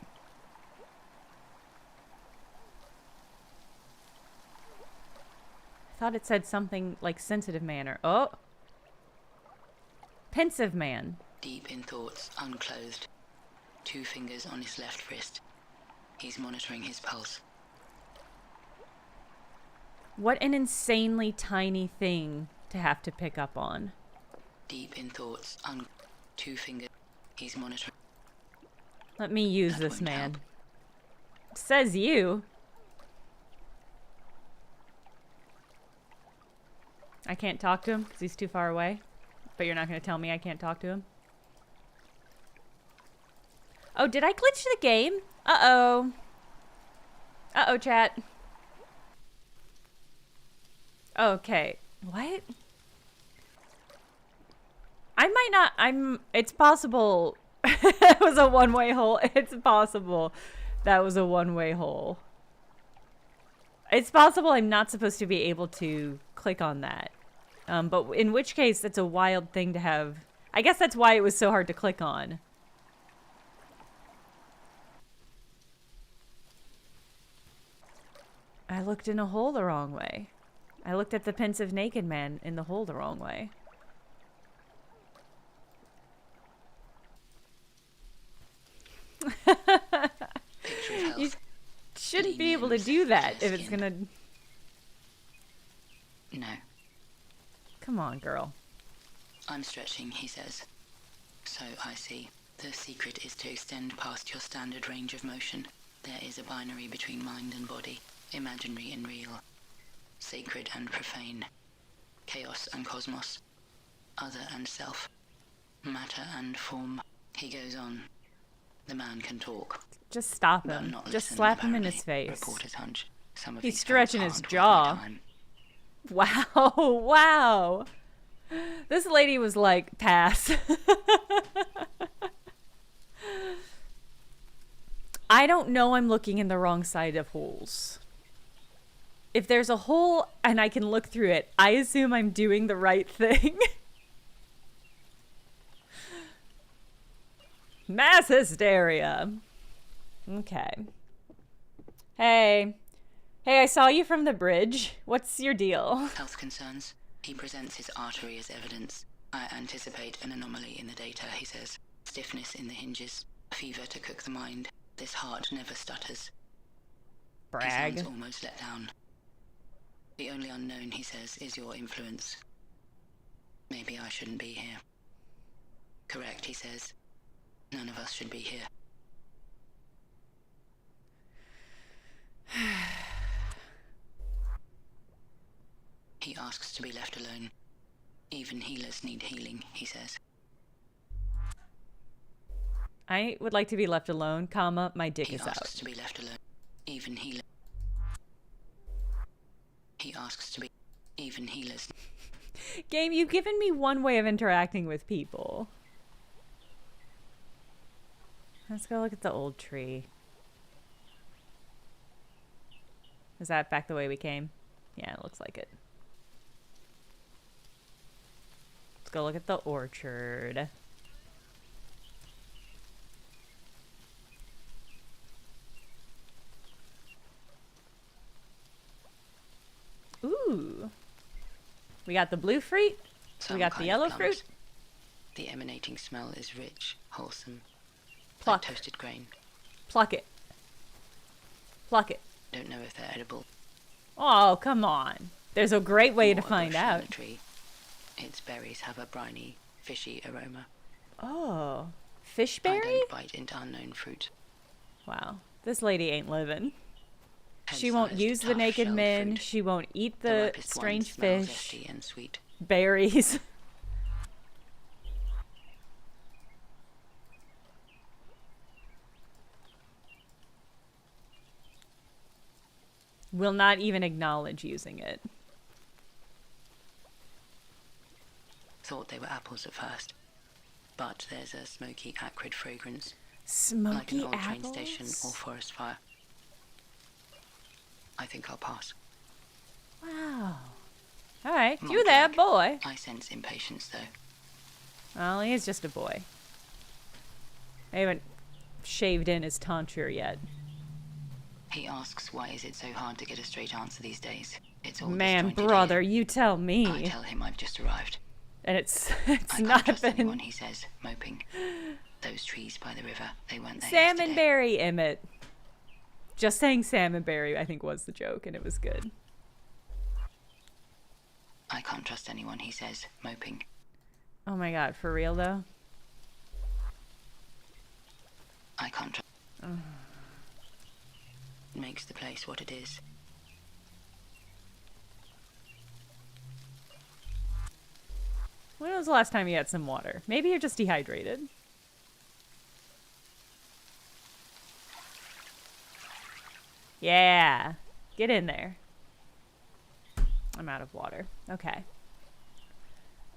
A: I thought it said something like sensitive man or... Oh! Pensive man.
B: Deep in thoughts, unclothed. 2 fingers on his left wrist. He's monitoring his pulse.
A: What an insanely tiny thing to have to pick up on.
B: Deep in thoughts, 2 fingers. He's monitoring.
A: Let me use
B: That
A: this
B: won't
A: man.
B: help.
A: Says you. I can't talk to him because he's too far away. But you're not going to tell me I can't talk to him? Oh, did I glitch the game? Uh-oh. Uh-oh, chat. Okay. What? I might not... It's possible... That was a one-way hole. It's possible that was a one-way hole. It's possible I'm not supposed to be able to click on that. But in which case, that's a wild thing to have. I guess that's why it was so hard to click on. I looked in a hole the wrong way. I looked at the pensive naked man in the hole the wrong way.
B: Picture of health.
A: You shouldn't be
B: Lean
A: able to
B: limbs,
A: do that
B: fair
A: if it's
B: skin.
A: gonna...
B: No.
A: Come on, girl.
B: I'm stretching, he says. So I see. The secret is to extend past your standard range of motion. There is a binary between mind and body, imaginary and real, sacred and profane, chaos and cosmos, other and self, matter and form. He goes on. The man can talk.
A: Just stop
B: But
A: him.
B: not
A: Just
B: listen,
A: slap him in
B: apparently.
A: his face.
B: Reporters hunch some of
A: He's
B: these
A: stretching
B: folks
A: his
B: aren't
A: jaw.
B: worth their time.
A: Wow, wow. This lady was like, pass. I don't know I'm looking in the wrong side of holes. If there's a hole and I can look through it, I assume I'm doing the right thing. Mass hysteria. Okay. Hey. Hey, I saw you from the bridge. What's your deal?
B: Health concerns. He presents his artery as evidence. I anticipate an anomaly in the data, he says. Stiffness in the hinges. Fever to cook the mind. This heart never stutters.
A: Brag.
B: He sounds almost let down. The only unknown, he says, is your influence. Maybe I shouldn't be here. Correct, he says. None of us should be here. He asks to be left alone. Even healers need healing, he says.
A: I would like to be left alone, comma, my dick is out.
B: He asks to be left alone. Even healers. He asks to be. Even healers.
A: Game, you've given me one way of interacting with people. Let's go look at the old tree. Is that back the way we came? Yeah, it looks like it. Let's go look at the orchard. Ooh. We got the blue fruit.
B: Some
A: We got the
B: kind of
A: yellow
B: plums.
A: fruit.
B: The emanating smell is rich, wholesome.
A: Pluck.
B: Like toasted grain.
A: Pluck it. Pluck it.
B: Don't know if they're edible.
A: Oh, come on. There's a great way to
B: Or a
A: find
B: bush on
A: out.
B: the tree. Its berries have a briny, fishy aroma.
A: Oh.
B: I
A: Fishberry?
B: don't bite into unknown fruit.
A: Wow. This lady ain't living. She
B: Pen-sized,
A: won't use the
B: tough
A: naked
B: shelled
A: men.
B: fruit.
A: She won't eat
B: The
A: the
B: ripest one
A: strange
B: smells
A: fish.
B: zesty and sweet.
A: Berries. Will not even acknowledge using it.
B: Thought they were apples at first. But there's a smoky, acrid fragrance. Like
A: Smoky
B: an old train
A: apples?
B: station or forest fire. I think I'll pass.
A: Wow. All right,
B: Come
A: you
B: on,
A: there,
B: Jack.
A: boy.
B: I sense impatience, though.
A: Well, he is just a boy. I haven't shaved in his tonsure yet.
B: He asks, why is it so hard to get a straight answer these days? It's all
A: Man,
B: disjointed
A: brother,
B: here.
A: you tell
B: I
A: me.
B: tell him I've just arrived.
A: And it's
B: I can't
A: not
B: trust anyone,
A: been
B: he says, moping. Those trees by the river, they weren't there
A: salmon
B: yesterday.
A: berry, Emmett. Just saying salmon berry, I think, was the joke, and it was good.
B: I can't trust anyone, he says, moping.
A: Oh my god, for real though?
B: I can't trust. Makes the place what it is.
A: When was the last time you had some water? Maybe you're just dehydrated. Yeah. Get in there. I'm out of water. Okay.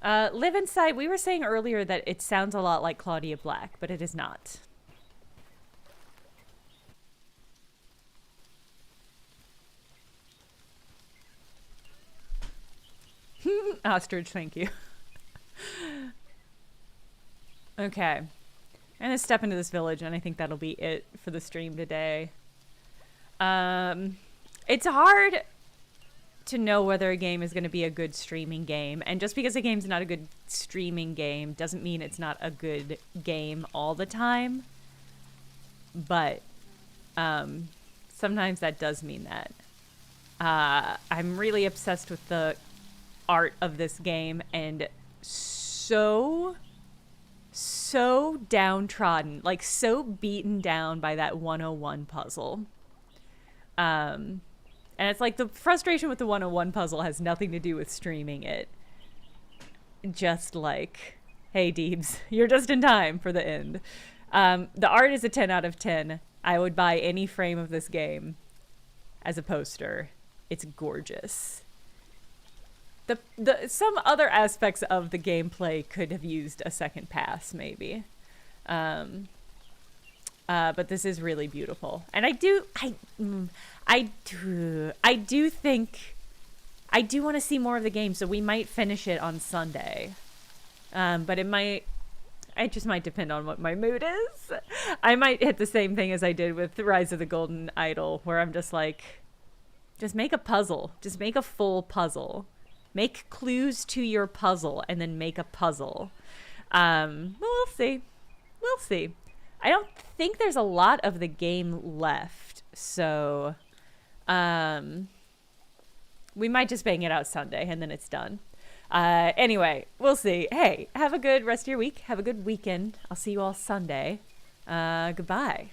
A: Live Inside, we were saying earlier that it sounds a lot like Claudia Black, but it is not. Ostrich, thank you. Okay. I'm gonna step into this village, and I think that'll be it for the stream today. It's hard to know whether a game is going to be a good streaming game, and just because a game's not a good streaming game doesn't mean it's not a good game all the time. But sometimes that does mean that. I'm really obsessed with the art of this game, and so downtrodden, like so beaten down by that 101 puzzle. And it's like the frustration with the 101 puzzle has nothing to do with streaming it. Just like, hey Deebs, you're just in time for the end. The art is a 10 out of 10. I would buy any frame of this game as a poster. It's gorgeous. Some other aspects of the gameplay could have used a second pass, maybe. But this is really beautiful. And I do think I do want to see more of the game, so we might finish it on Sunday. But it just might depend on what my mood is. I might hit the same thing as I did with Rise of the Golden Idol, where I'm just like, just make a puzzle. Just make a full puzzle. Make clues to your puzzle and then make a puzzle. We'll see. We'll see. I don't think there's a lot of the game left, so we might just bang it out Sunday and then it's done. Anyway, we'll see. Hey, have a good rest of your week. Have a good weekend. I'll see you all Sunday. Goodbye.